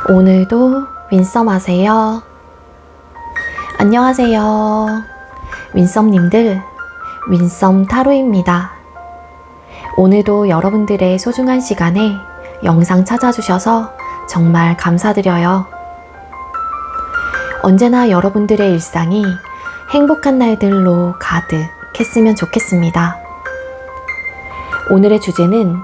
오늘도 윈썸 하세요. 안녕하세요. 윈썸님들, 윈썸 타로입니다. 오늘도 여러분들의 소중한 시간에 영상 찾아주셔서 정말 감사드려요. 언제나 여러분들의 일상이 행복한 날들로 가득했으면 좋겠습니다. 오늘의 주제는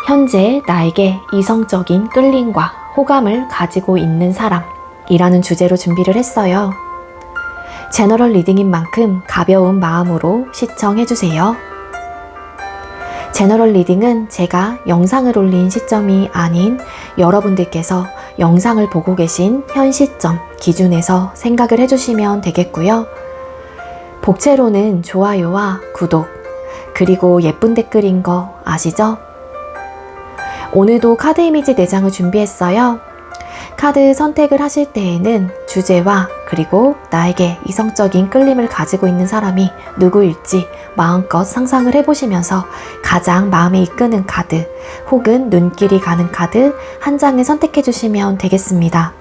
현재 나에게 이성적인 끌림과 호감을 가지고 있는 사람이라는 주제로 준비를 했어요. 제너럴 리딩인 만큼 가벼운 마음으로 시청해주세요. 제너럴 리딩은 제가 영상을 올린 시점이 아닌 여러분들께서 영상을 보고 계신 현 시점 기준에서 생각을 해주시면 되겠고요. 복채로는 좋아요와 구독, 그리고 예쁜 댓글인 거 아시죠? 오늘도 카드 이미지 4장을 준비했어요. 카드 선택을 하실 때에는 주제와 그리고 나에게 이성적인 끌림을 가지고 있는 사람이 누구일지 마음껏 상상을 해보시면서 가장 마음에 이끄는 카드 혹은 눈길이 가는 카드 한 장을 선택해 주시면 되겠습니다.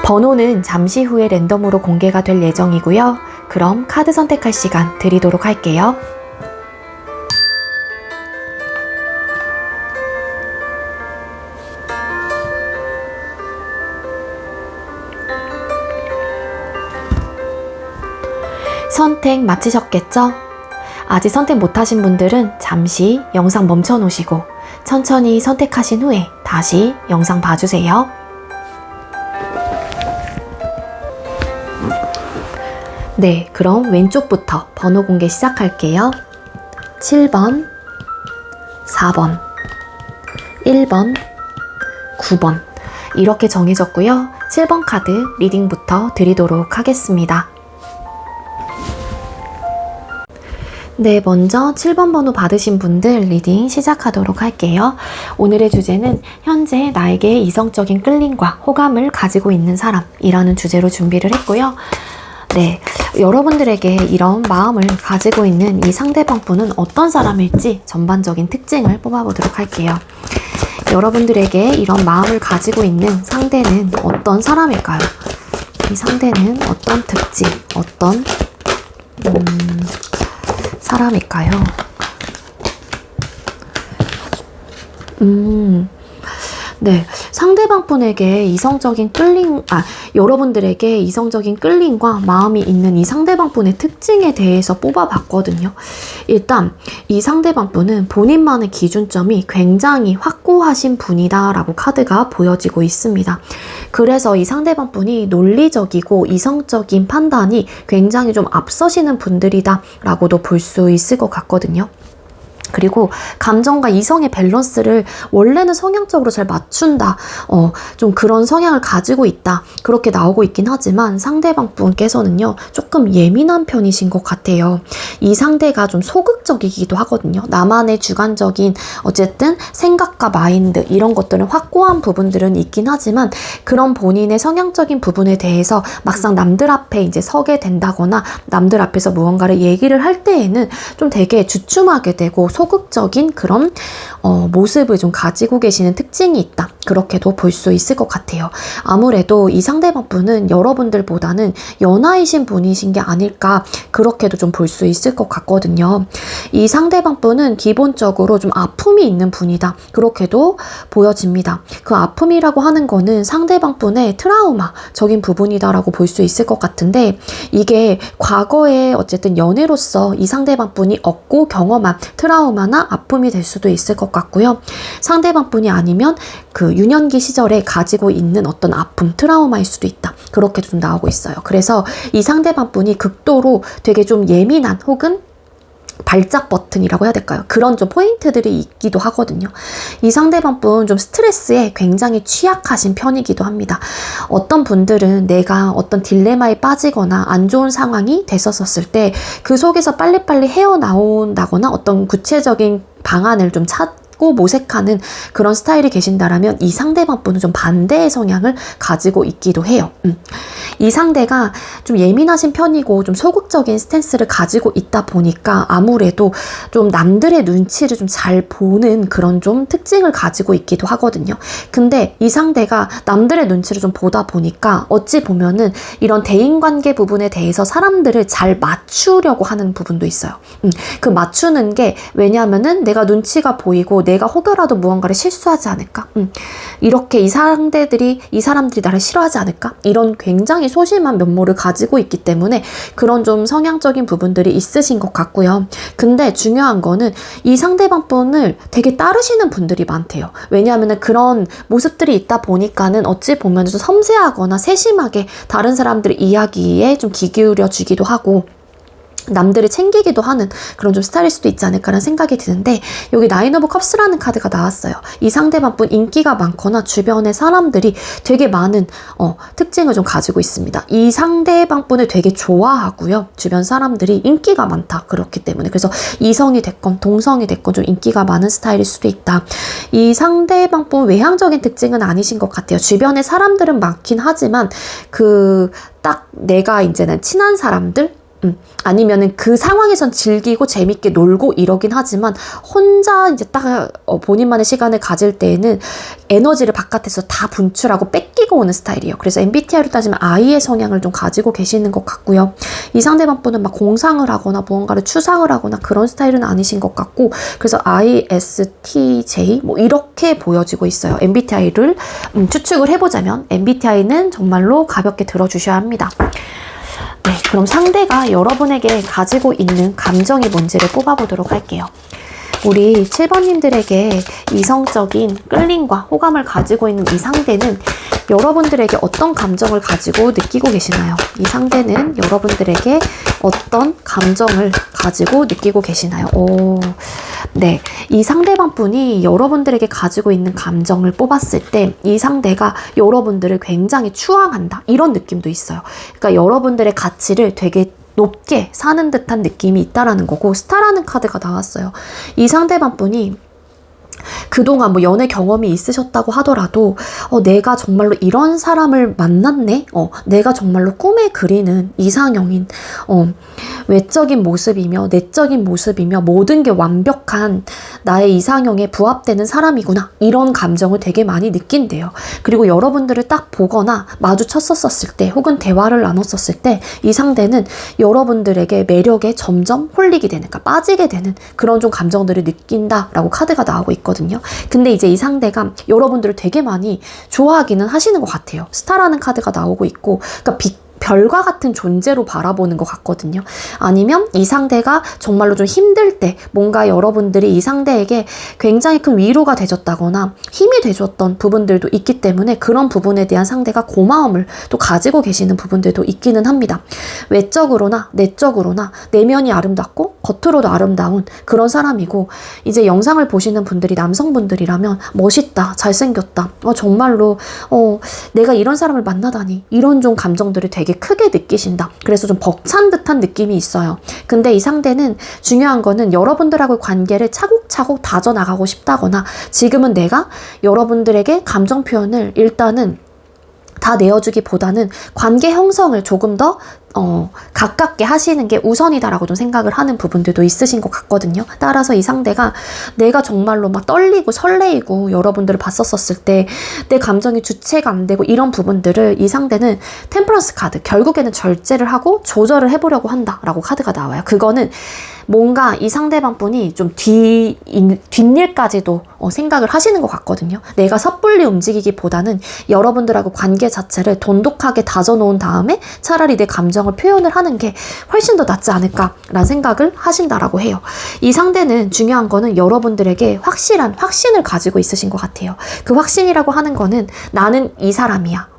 번호는 잠시 후에 랜덤으로 공개가 될 예정이고요. 그럼 카드 선택할 시간 드리도록 할게요. 선택 마치셨겠죠? 아직 선택 못하신 분들은 잠시 영상 멈춰 놓으시고 천천히 선택하신 후에 다시 영상 봐주세요. 네, 그럼 왼쪽부터 번호 공개 시작할게요. 7번, 4번, 1번, 9번 이렇게 정해졌고요. 7번 카드 리딩부터 드리도록 하겠습니다. 네, 먼저 7번 번호 받으신 분들 리딩 시작하도록 할게요. 오늘의 주제는 현재 나에게 이성적인 끌림과 호감을 가지고 있는 사람이라는 주제로 준비를 했고요. 네, 여러분들에게 이런 마음을 가지고 있는 이 상대방 분은 어떤 사람일지 전반적인 특징을 뽑아보도록 할게요. 여러분들에게 이런 마음을 가지고 있는 상대는 어떤 사람일까요? 이 상대는 어떤 특징, 어떤 사람일까요? 네, 상대방 분에게 이성적인 끌림, 여러분들에게 이성적인 끌림과 마음이 있는 이 상대방 분의 특징에 대해서 뽑아봤거든요. 일단 이 상대방 분은 본인만의 기준점이 굉장히 확고하신 분이다라고 카드가 보여지고 있습니다. 그래서 이 상대방 분이 논리적이고 이성적인 판단이 굉장히 좀 앞서시는 분들이다라고도 볼 수 있을 것 같거든요. 그리고 감정과 이성의 밸런스를 원래는 성향적으로 잘 맞춘다. 좀 그런 성향을 가지고 있다. 그렇게 나오고 있긴 하지만 상대방 분께서는요. 조금 예민한 편이신 것 같아요. 이 상대가 좀 소극적이기도 하거든요. 나만의 주관적인 어쨌든 생각과 마인드 이런 것들은 확고한 부분들은 있긴 하지만 그런 본인의 성향적인 부분에 대해서 막상 남들 앞에 이제 서게 된다거나 남들 앞에서 무언가를 얘기를 할 때에는 좀 되게 주춤하게 되고 소극적인 그런 모습을 좀 가지고 계시는 특징이 있다. 그렇게도 볼 수 있을 것 같아요. 아무래도 이 상대방 분은 여러분들보다는 연하이신 분이신 게 아닐까 그렇게도 좀 볼 수 있을 것 같거든요. 이 상대방 분은 기본적으로 좀 아픔이 있는 분이다. 그렇게도 보여집니다. 그 아픔이라고 하는 거는 상대방 분의 트라우마적인 부분이다라고 볼 수 있을 것 같은데 이게 과거에 어쨌든 연애로서 이 상대방 분이 얻고 경험한 트라우마나 아픔이 될 수도 있을 것 같고요. 상대방 분이 아니면 그 유년기 시절에 가지고 있는 어떤 아픔, 트라우마일 수도 있다. 그렇게 좀 나오고 있어요. 그래서 이 상대방 분이 극도로 되게 좀 예민한 혹은 발작 버튼이라고 해야 될까요? 그런 좀 포인트들이 있기도 하거든요. 이 상대방 분 좀 스트레스에 굉장히 취약하신 편이기도 합니다. 어떤 분들은 내가 어떤 딜레마에 빠지거나 안 좋은 상황이 됐었을 때 그 속에서 빨리빨리 헤어나온다거나 어떤 구체적인 방안을 좀 찾고 모색하는 그런 스타일이 계신다라면 이 상대방 분은 좀 반대의 성향을 가지고 있기도 해요. 이 상대가 좀 예민하신 편이고 좀 소극적인 스탠스를 가지고 있다 보니까 아무래도 좀 남들의 눈치를 좀 잘 보는 그런 좀 특징을 가지고 있기도 하거든요. 근데 이 상대가 남들의 눈치를 좀 보다 보니까 어찌 보면은 이런 대인관계 부분에 대해서 사람들을 잘 맞추려고 하는 부분도 있어요. 그 맞추는 게 왜냐하면은 내가 눈치가 보이고 내가 혹여라도 무언가를 실수하지 않을까? 이렇게 이 사람들이 나를 싫어하지 않을까? 이런 굉장히 소심한 면모를 가지고 있기 때문에 그런 좀 성향적인 부분들이 있으신 것 같고요. 근데 중요한 거는 이 상대방 분을 되게 따르시는 분들이 많대요. 왜냐하면 그런 모습들이 있다 보니까는 어찌 보면 좀 섬세하거나 세심하게 다른 사람들의 이야기에 좀 귀 기울여 주기도 하고 남들을 챙기기도 하는 그런 좀 스타일일 수도 있지 않을까라는 생각이 드는데 여기 나인 오브 컵스라는 카드가 나왔어요. 이 상대방분 인기가 많거나 주변의 사람들이 되게 많은 특징을 좀 가지고 있습니다. 이 상대방분을 되게 좋아하고요. 주변 사람들이 인기가 많다. 그렇기 때문에 그래서 이성이 됐건 동성이 됐건 좀 인기가 많은 스타일일 수도 있다. 이 상대방분 외향적인 특징은 아니신 것 같아요. 주변에 사람들은 많긴 하지만 딱 내가 이제는 친한 사람들 아니면은 그 상황에선 즐기고 재밌게 놀고 이러긴 하지만 혼자 이제 딱 본인만의 시간을 가질 때에는 에너지를 바깥에서 다 분출하고 뺏기고 오는 스타일이에요. 그래서 MBTI로 따지면 I의 성향을 좀 가지고 계시는 것 같고요. 이 상대방 분은 막 공상을 하거나 무언가를 추상을 하거나 그런 스타일은 아니신 것 같고 그래서 ISTJ 뭐 이렇게 보여지고 있어요. MBTI를 추측을 해보자면 MBTI는 정말로 가볍게 들어주셔야 합니다. 네, 그럼 상대가 여러분에게 가지고 있는 감정이 뭔지를 뽑아보도록 할게요. 우리 7번님들에게 이성적인 끌림과 호감을 가지고 있는 이 상대는 여러분들에게 어떤 감정을 가지고 느끼고 계시나요? 이 상대는 여러분들에게 어떤 감정을 가지고 느끼고 계시나요? 네. 이 상대방 분이 여러분들에게 가지고 있는 감정을 뽑았을 때 이 상대가 여러분들을 굉장히 추앙한다. 이런 느낌도 있어요. 그러니까 여러분들의 가치를 되게 높게 사는 듯한 느낌이 있다라는 거고 스타라는 카드가 나왔어요. 이 상대방 분이 그동안 뭐 연애 경험이 있으셨다고 하더라도 내가 정말로 이런 사람을 만났네? 내가 정말로 꿈에 그리는 이상형인 외적인 모습이며 내적인 모습이며 모든 게 완벽한 나의 이상형에 부합되는 사람이구나. 이런 감정을 되게 많이 느낀대요. 그리고 여러분들을 딱 보거나 마주쳤었을 때 혹은 대화를 나눴었을 때 이 상대는 여러분들에게 매력에 점점 홀리게 되는, 그러니까 빠지게 되는 그런 좀 감정들을 느낀다라고 카드가 나오고 있거든요. 근데 이제 이 상대가 여러분들을 되게 많이 좋아하기는 하시는 것 같아요. 스타라는 카드가 나오고 있고, 그러니까 별과 같은 존재로 바라보는 것 같거든요. 아니면 이 상대가 정말로 좀 힘들 때 뭔가 여러분들이 이 상대에게 굉장히 큰 위로가 되셨다거나 힘이 되셨던 부분들도 있기 때문에 그런 부분에 대한 상대가 고마움을 또 가지고 계시는 부분들도 있기는 합니다. 외적으로나 내적으로나 내면이 아름답고 겉으로도 아름다운 그런 사람이고, 이제 영상을 보시는 분들이 남성분들이라면 멋있다, 잘생겼다, 정말로 내가 이런 사람을 만나다니, 이런 좀 감정들을 되게 크게 느끼신다. 그래서 좀 벅찬 듯한 느낌이 있어요. 근데 이 상대는 중요한 거는 여러분들하고의 관계를 차곡차곡 다져나가고 싶다거나 지금은 내가 여러분들에게 감정 표현을 일단은 다 내어주기보다는 관계 형성을 조금 더 가깝게 하시는 게 우선이다라고 좀 생각을 하는 부분들도 있으신 것 같거든요. 따라서 이 상대가 내가 정말로 막 떨리고 설레이고 여러분들을 봤었을 때 내 감정이 주체가 안 되고 이런 부분들을 이 상대는 템퍼런스 카드, 결국에는 절제를 하고 조절을 해보려고 한다라고 카드가 나와요. 그거는 뭔가 이 상대방 분이 좀 뒷일까지도 생각을 하시는 것 같거든요. 내가 섣불리 움직이기보다는 여러분들하고 관계 자체를 돈독하게 다져놓은 다음에 차라리 내 감정을 표현을 하는 게 훨씬 더 낫지 않을까라는 생각을 하신다라고 해요. 이 상대는 중요한 거는 여러분들에게 확실한 확신을 가지고 있으신 것 같아요. 그 확신이라고 하는 거는 나는 이 사람이야.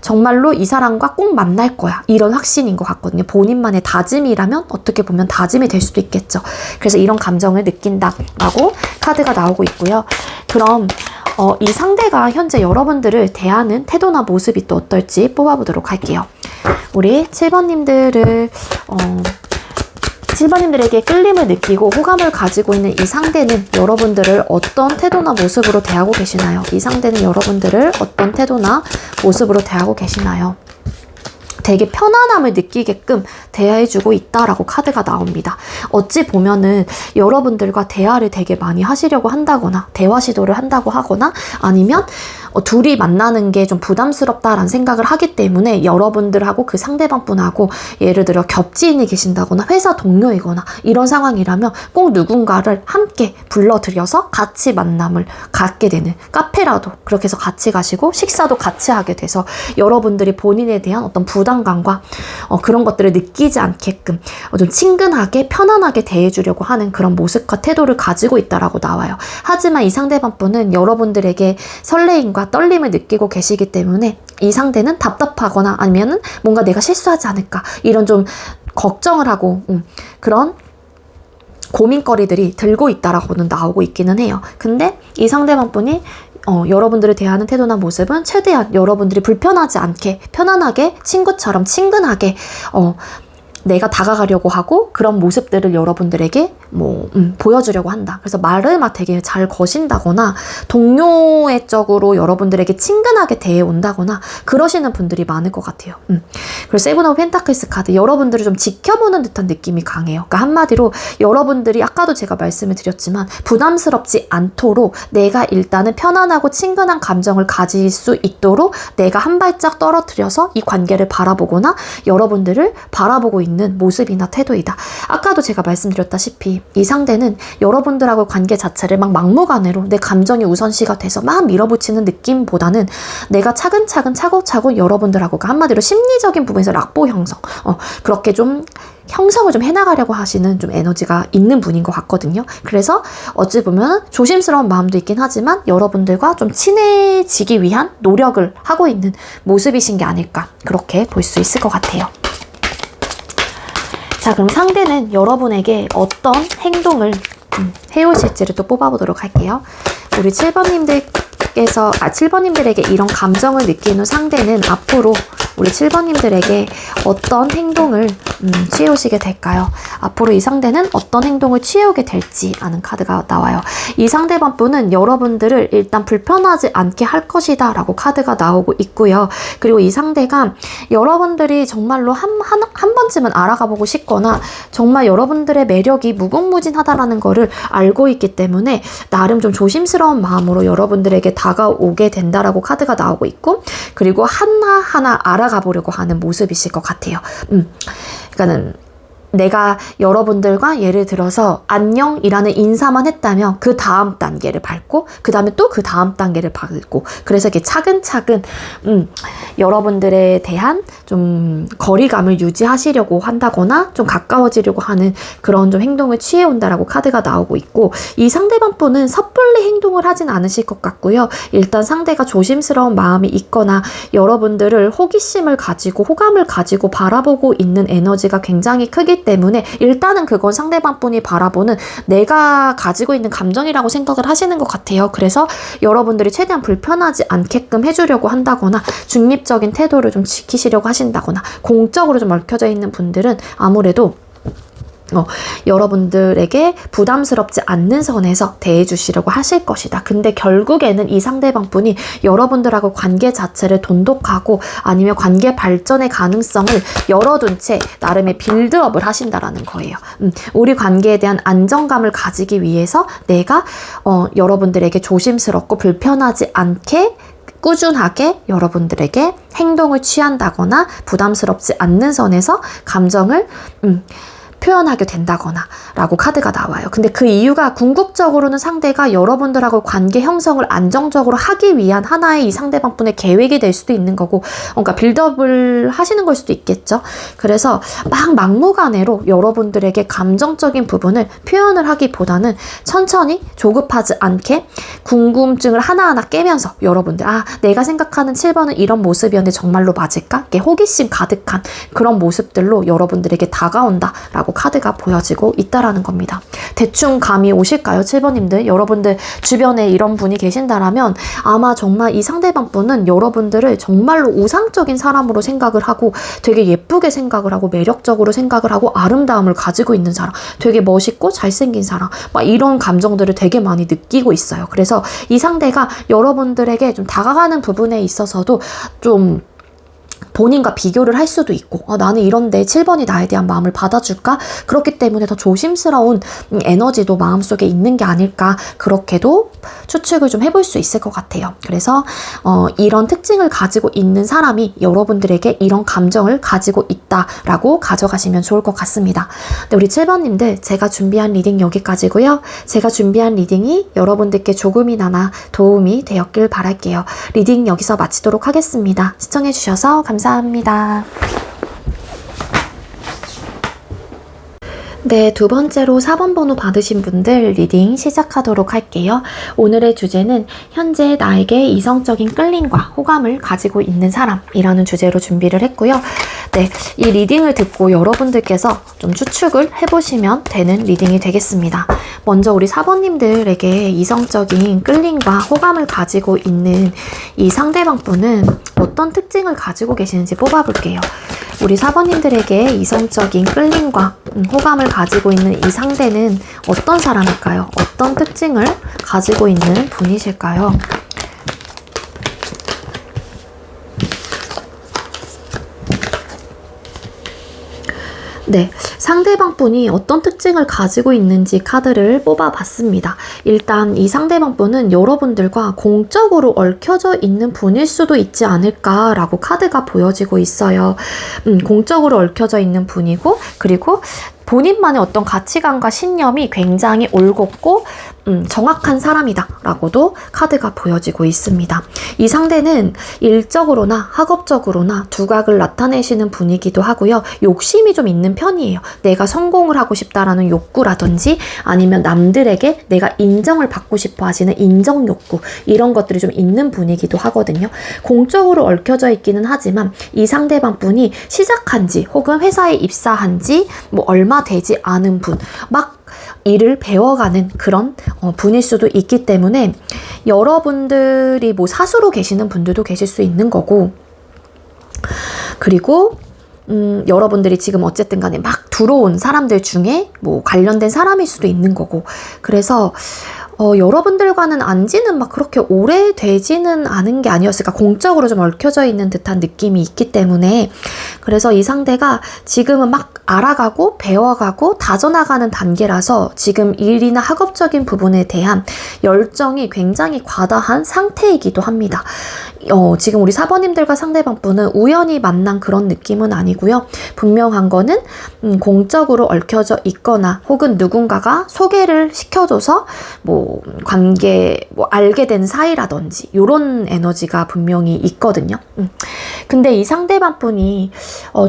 정말로 이 사람과 꼭 만날 거야. 이런 확신인 것 같거든요. 본인만의 다짐이라면 어떻게 보면 다짐이 될 수도 있겠죠. 그래서 이런 감정을 느낀다라고 카드가 나오고 있고요. 그럼 이 상대가 현재 여러분들을 대하는 태도나 모습이 또 어떨지 뽑아보도록 할게요. 우리 7번님들을 7번님들에게 끌림을 느끼고 호감을 가지고 있는 이 상대는 여러분들을 어떤 태도나 모습으로 대하고 계시나요? 이 상대는 여러분들을 어떤 태도나 모습으로 대하고 계시나요? 되게 편안함을 느끼게끔 대해주고 있다라고 카드가 나옵니다. 어찌 보면은 여러분들과 대화를 되게 많이 하시려고 한다거나 대화 시도를 한다고 하거나 아니면 둘이 만나는 게 좀 부담스럽다라는 생각을 하기 때문에 여러분들하고 그 상대방 분하고 예를 들어 겹지인이 계신다거나 회사 동료이거나 이런 상황이라면 꼭 누군가를 함께 불러들여서 같이 만남을 갖게 되는, 카페라도 그렇게 해서 같이 가시고 식사도 같이 하게 돼서 여러분들이 본인에 대한 어떤 부담감과 그런 것들을 느끼지 않게끔 좀 친근하게 편안하게 대해주려고 하는 그런 모습과 태도를 가지고 있다라고 나와요. 하지만 이 상대방 분은 여러분들에게 설레임과 떨림을 느끼고 계시기 때문에 이 상대는 답답하거나 아니면은 뭔가 내가 실수하지 않을까 이런 좀 걱정을 하고 그런 고민거리들이 들고 있다라고는 나오고 있기는 해요. 근데 이 상대방 분이 여러분들을 대하는 태도나 모습은 최대한 여러분들이 불편하지 않게 편안하게 친구처럼 친근하게 내가 다가가려고 하고 그런 모습들을 여러분들에게 보여주려고 한다. 그래서 말을 막 되게 잘 거신다거나 동료의 쪽으로 여러분들에게 친근하게 대해온다거나 그러시는 분들이 많을 것 같아요. 그리고 세븐 오브 펜타클스 카드, 여러분들을 좀 지켜보는 듯한 느낌이 강해요. 그러니까 한마디로 여러분들이 아까도 제가 말씀을 드렸지만 부담스럽지 않도록 내가 일단은 편안하고 친근한 감정을 가질 수 있도록 내가 한 발짝 떨어뜨려서 이 관계를 바라보거나 여러분들을 바라보고 있는 모습이나 태도이다. 아까도 제가 말씀드렸다시피 이 상대는 여러분들하고 관계 자체를 막 막무가내로 내 감정이 우선시가 돼서 막 밀어붙이는 느낌보다는 내가 차근차근 차곡차곡 여러분들하고 한마디로 심리적인 부분에서 락보 형성 그렇게 좀 형성을 좀 해나가려고 하시는 좀 에너지가 있는 분인 것 같거든요. 그래서 어찌 보면 조심스러운 마음도 있긴 하지만 여러분들과 좀 친해지기 위한 노력을 하고 있는 모습이신 게 아닐까 그렇게 볼 수 있을 것 같아요. 자, 그럼 상대는 여러분에게 어떤 행동을 해오실지를 또 뽑아보도록 할게요. 우리 7번님들에게 이런 감정을 느끼는 상대는 앞으로 우리 7번님들에게 어떤 행동을 취해오시게 될까요? 앞으로 이 상대는 어떤 행동을 취해오게 될지 아는 카드가 나와요. 이 상대방 분은 여러분들을 일단 불편하지 않게 할 것이다 라고 카드가 나오고 있고요. 그리고 이 상대가 여러분들이 정말로 한 번쯤은 알아가보고 싶거나 정말 여러분들의 매력이 무궁무진하다라는 거를 알고 있기 때문에 나름 좀 조심스러운 마음으로 여러분들에게 다가오게 된다라고 카드가 나오고 있고, 그리고 하나하나 알아가보려고 하는 모습이실 것 같아요. 그러니까는 내가 여러분들과 예를 들어서 안녕이라는 인사만 했다면 그 다음 단계를 밟고 그 다음에 또 그 다음 단계를 밟고, 그래서 이렇게 차근차근 여러분들에 대한 좀 거리감을 유지하시려고 한다거나 좀 가까워지려고 하는 그런 좀 행동을 취해온다라고 카드가 나오고 있고, 이 상대방 분은 섣불리 행동을 하진 않으실 것 같고요. 일단 상대가 조심스러운 마음이 있거나 여러분들을 호기심을 가지고 호감을 가지고 바라보고 있는 에너지가 굉장히 크기 때문에 일단은 그건 상대방 분이 바라보는 내가 가지고 있는 감정이라고 생각을 하시는 것 같아요. 그래서 여러분들이 최대한 불편하지 않게끔 해주려고 한다거나 중립적인 태도를 좀 지키시려고 하신다거나 공적으로 좀 얽혀져 있는 분들은 아무래도 여러분들에게 부담스럽지 않는 선에서 대해주시려고 하실 것이다. 근데 결국에는 이 상대방 분이 여러분들하고 관계 자체를 돈독하고 아니면 관계 발전의 가능성을 열어둔 채 나름의 빌드업을 하신다라는 거예요. 우리 관계에 대한 안정감을 가지기 위해서 내가 여러분들에게 조심스럽고 불편하지 않게 꾸준하게 여러분들에게 행동을 취한다거나 부담스럽지 않는 선에서 감정을 표현하게 된다거나 라고 카드가 나와요. 근데 그 이유가 궁극적으로는 상대가 여러분들하고 관계 형성을 안정적으로 하기 위한 하나의 이 상대방 분의 계획이 될 수도 있는 거고, 그러니까 빌드업을 하시는 걸 수도 있겠죠. 그래서 막무가내로 여러분들에게 감정적인 부분을 표현을 하기보다는 천천히 조급하지 않게 궁금증을 하나하나 깨면서 여러분들 내가 생각하는 7번은 이런 모습이었는데 정말로 맞을까? 이렇게 호기심 가득한 그런 모습들로 여러분들에게 다가온다 라고 카드가 보여지고 있다라는 겁니다. 대충 감이 오실까요? 7번님들, 여러분들 주변에 이런 분이 계신다라면 아마 정말 이 상대방 분은 여러분들을 정말로 우상적인 사람으로 생각을 하고 되게 예쁘게 생각을 하고 매력적으로 생각을 하고 아름다움을 가지고 있는 사람, 되게 멋있고 잘생긴 사람, 막 이런 감정들을 되게 많이 느끼고 있어요. 그래서 이 상대가 여러분들에게 좀 다가가는 부분에 있어서도 좀 본인과 비교를 할 수도 있고 나는 이런데 7번이 나에 대한 마음을 받아줄까? 그렇기 때문에 더 조심스러운 에너지도 마음속에 있는 게 아닐까 그렇게도 추측을 좀 해볼 수 있을 것 같아요. 그래서 이런 특징을 가지고 있는 사람이 여러분들에게 이런 감정을 가지고 있다라고 가져가시면 좋을 것 같습니다. 네, 우리 7번님들 제가 준비한 리딩 여기까지고요. 제가 준비한 리딩이 여러분들께 조금이나마 도움이 되었길 바랄게요. 리딩 여기서 마치도록 하겠습니다. 시청해주셔서 감사합니다. 네, 두 번째로 4번 번호 받으신 분들 리딩 시작하도록 할게요. 오늘의 주제는 현재 나에게 이성적인 끌림과 호감을 가지고 있는 사람이라는 주제로 준비를 했고요. 네, 이 리딩을 듣고 여러분들께서 좀 추측을 해보시면 되는 리딩이 되겠습니다. 먼저 우리 4번님들에게 이성적인 끌림과 호감을 가지고 있는 이 상대방 분은 어떤 특징을 가지고 계시는지 뽑아볼게요. 우리 4번님들에게 이성적인 끌림과 호감을 가지고 있는 이 상대는 어떤 사람일까요? 어떤 특징을 가지고 있는 분이실까요? 네, 상대방 분이 어떤 특징을 가지고 있는지 카드를 뽑아봤습니다. 일단 이 상대방 분은 여러분들과 공적으로 얽혀져 있는 분일 수도 있지 않을까라고 카드가 보여지고 있어요. 공적으로 얽혀져 있는 분이고, 그리고 본인만의 어떤 가치관과 신념이 굉장히 올곧고 정확한 사람이다 라고도 카드가 보여지고 있습니다. 이 상대는 일적으로나 학업적으로나 두각을 나타내시는 분이기도 하고요. 욕심이 좀 있는 편이에요. 내가 성공을 하고 싶다라는 욕구라든지 아니면 남들에게 내가 인정을 받고 싶어 하시는 인정 욕구, 이런 것들이 좀 있는 분이기도 하거든요. 공적으로 얽혀져 있기는 하지만 이 상대방 분이 시작한 지 혹은 회사에 입사한 지 뭐 얼마 되지 않은 분, 막 일을 배워가는 그런 분일 수도 있기 때문에 여러분들이 뭐 사수로 계시는 분들도 계실 수 있는 거고, 그리고 여러분들이 지금 어쨌든 간에 막 들어온 사람들 중에 뭐 관련된 사람일 수도 있는 거고, 그래서 여러분들과는 안지는 막 그렇게 오래되지는 않은 게 아니었을까, 공적으로 좀 얽혀져 있는 듯한 느낌이 있기 때문에. 그래서 이 상대가 지금은 막 알아가고 배워가고 다져나가는 단계라서 지금 일이나 학업적인 부분에 대한 열정이 굉장히 과다한 상태이기도 합니다. 지금 우리 4번님들과 상대방 분은 우연히 만난 그런 느낌은 아니고요. 분명한 거는 공적으로 얽혀져 있거나 혹은 누군가가 소개를 시켜줘서 뭐 관계 알게 된 사이라든지 이런 에너지가 분명히 있거든요. 근데 이 상대방 분이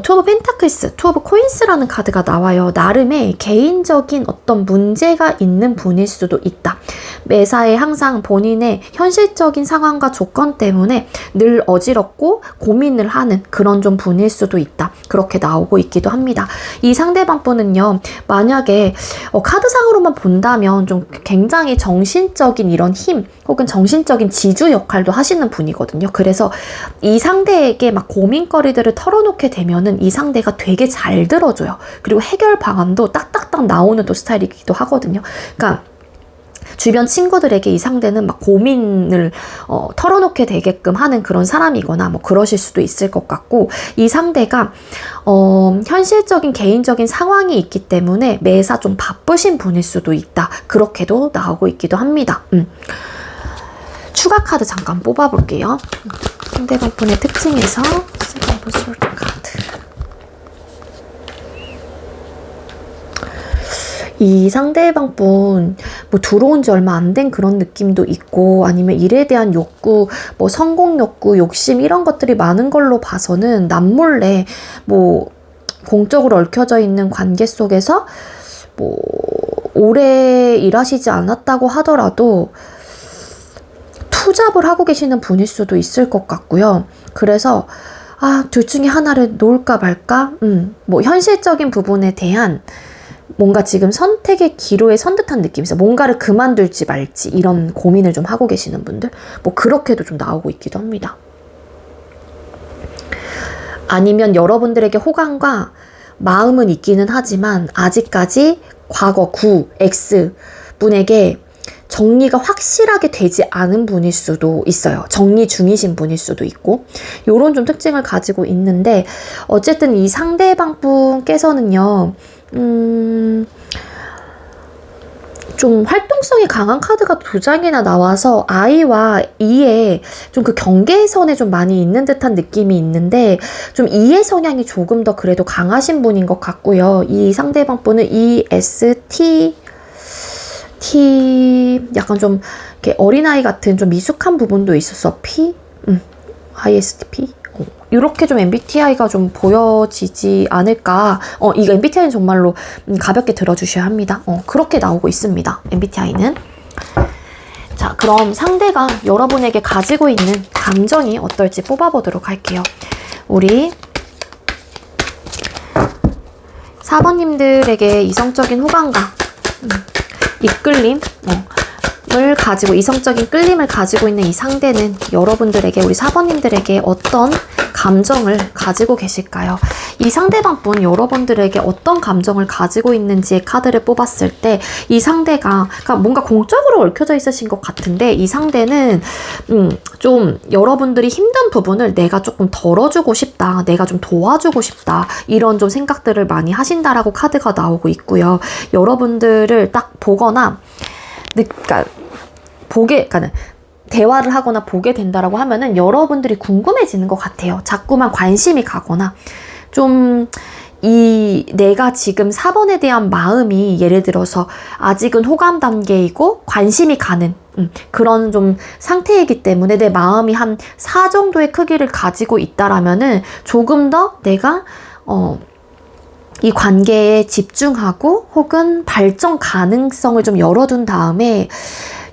투 오브 펜타클스, 투 오브 코인스라는 카드가 나와요. 나름의 개인적인 어떤 문제가 있는 분일 수도 있다. 매사에 항상 본인의 현실적인 상황과 조건 때문에 늘 어지럽고 고민을 하는 그런 좀 분일 수도 있다. 그렇게 나오고 있기도 합니다. 이 상대방 분은요, 만약에 카드상으로만 본다면 좀 굉장히 정신적인 이런 힘 혹은 정신적인 지주 역할도 하시는 분이거든요. 그래서 이 상대에게 막 고민거리들을 털어놓게 되면은 이 상대가 되게 잘 들어줘요. 그리고 해결 방안도 딱딱딱 나오는 또 스타일이기도 하거든요. 그러니까 주변 친구들에게 이 상대는 막 고민을 털어놓게 되게끔 하는 그런 사람이거나 뭐 그러실 수도 있을 것 같고, 이 상대가 현실적인 개인적인 상황이 있기 때문에 매사 좀 바쁘신 분일 수도 있다. 그렇게도 나오고 있기도 합니다. 추가 카드 잠깐 뽑아볼게요. 상대방 분의 특징에서 세븐 소드 카드. 이 상대방 분 뭐 들어온 지 얼마 안 된 그런 느낌도 있고, 아니면 일에 대한 욕구, 뭐 성공 욕구, 욕심 이런 것들이 많은 걸로 봐서는 남몰래 뭐 공적으로 얽혀져 있는 관계 속에서 뭐 오래 일하시지 않았다고 하더라도 투잡을 하고 계시는 분일 수도 있을 것 같고요. 그래서 둘 중에 하나를 놓을까 말까? 뭐 현실적인 부분에 대한 뭔가 지금 선택의 기로에 선 듯한 느낌이 있어요. 뭔가를 그만둘지 말지 이런 고민을 좀 하고 계시는 분들, 뭐 그렇게도 좀 나오고 있기도 합니다. 아니면 여러분들에게 호감과 마음은 있기는 하지만 아직까지 과거 X 분에게 정리가 확실하게 되지 않은 분일 수도 있어요. 정리 중이신 분일 수도 있고 요런 좀 특징을 가지고 있는데 어쨌든 이 상대방 분께서는요 좀 활동성이 강한 카드가 2장이나 나와서 I와 E의 좀 그 경계선에 좀 많이 있는 듯한 느낌이 있는데 좀 E의 성향이 조금 더 그래도 강하신 분인 것 같고요. 이 상대방 분은 EST 약간 좀 이렇게 어린아이 같은 좀 미숙한 부분도 있어서 ISTP 이렇게 좀 MBTI가 좀 보여지지 않을까. 이거 MBTI는 정말로 가볍게 들어주셔야 합니다. 그렇게 나오고 있습니다. MBTI는. 자, 그럼 상대가 여러분에게 가지고 있는 감정이 어떨지 뽑아보도록 할게요. 우리 4번님들에게 이성적인 호감과 이끌림, 이성적인 끌림을 가지고 있는 이 상대는 여러분들에게, 우리 4번님들에게 어떤 감정을 가지고 계실까요? 이 상대방 분 여러분들에게 어떤 감정을 가지고 있는지의 카드를 뽑았을 때 이 상대가 그러니까 뭔가 공적으로 얽혀져 있으신 것 같은데 이 상대는 좀 여러분들이 힘든 부분을 내가 조금 덜어주고 싶다, 내가 좀 도와주고 싶다 이런 좀 생각들을 많이 하신다라고 카드가 나오고 있고요. 여러분들을 딱 보거나 그러니까 대화를 하거나 보게 된다라고 하면은 여러분들이 궁금해지는 것 같아요. 자꾸만 관심이 가거나 좀 내가 지금 4번에 대한 마음이 예를 들어서 아직은 호감 단계이고 관심이 가는 그런 좀 상태이기 때문에 내 마음이 한 4 정도의 크기를 가지고 있다라면은 조금 더 내가 이 관계에 집중하고 혹은 발전 가능성을 좀 열어둔 다음에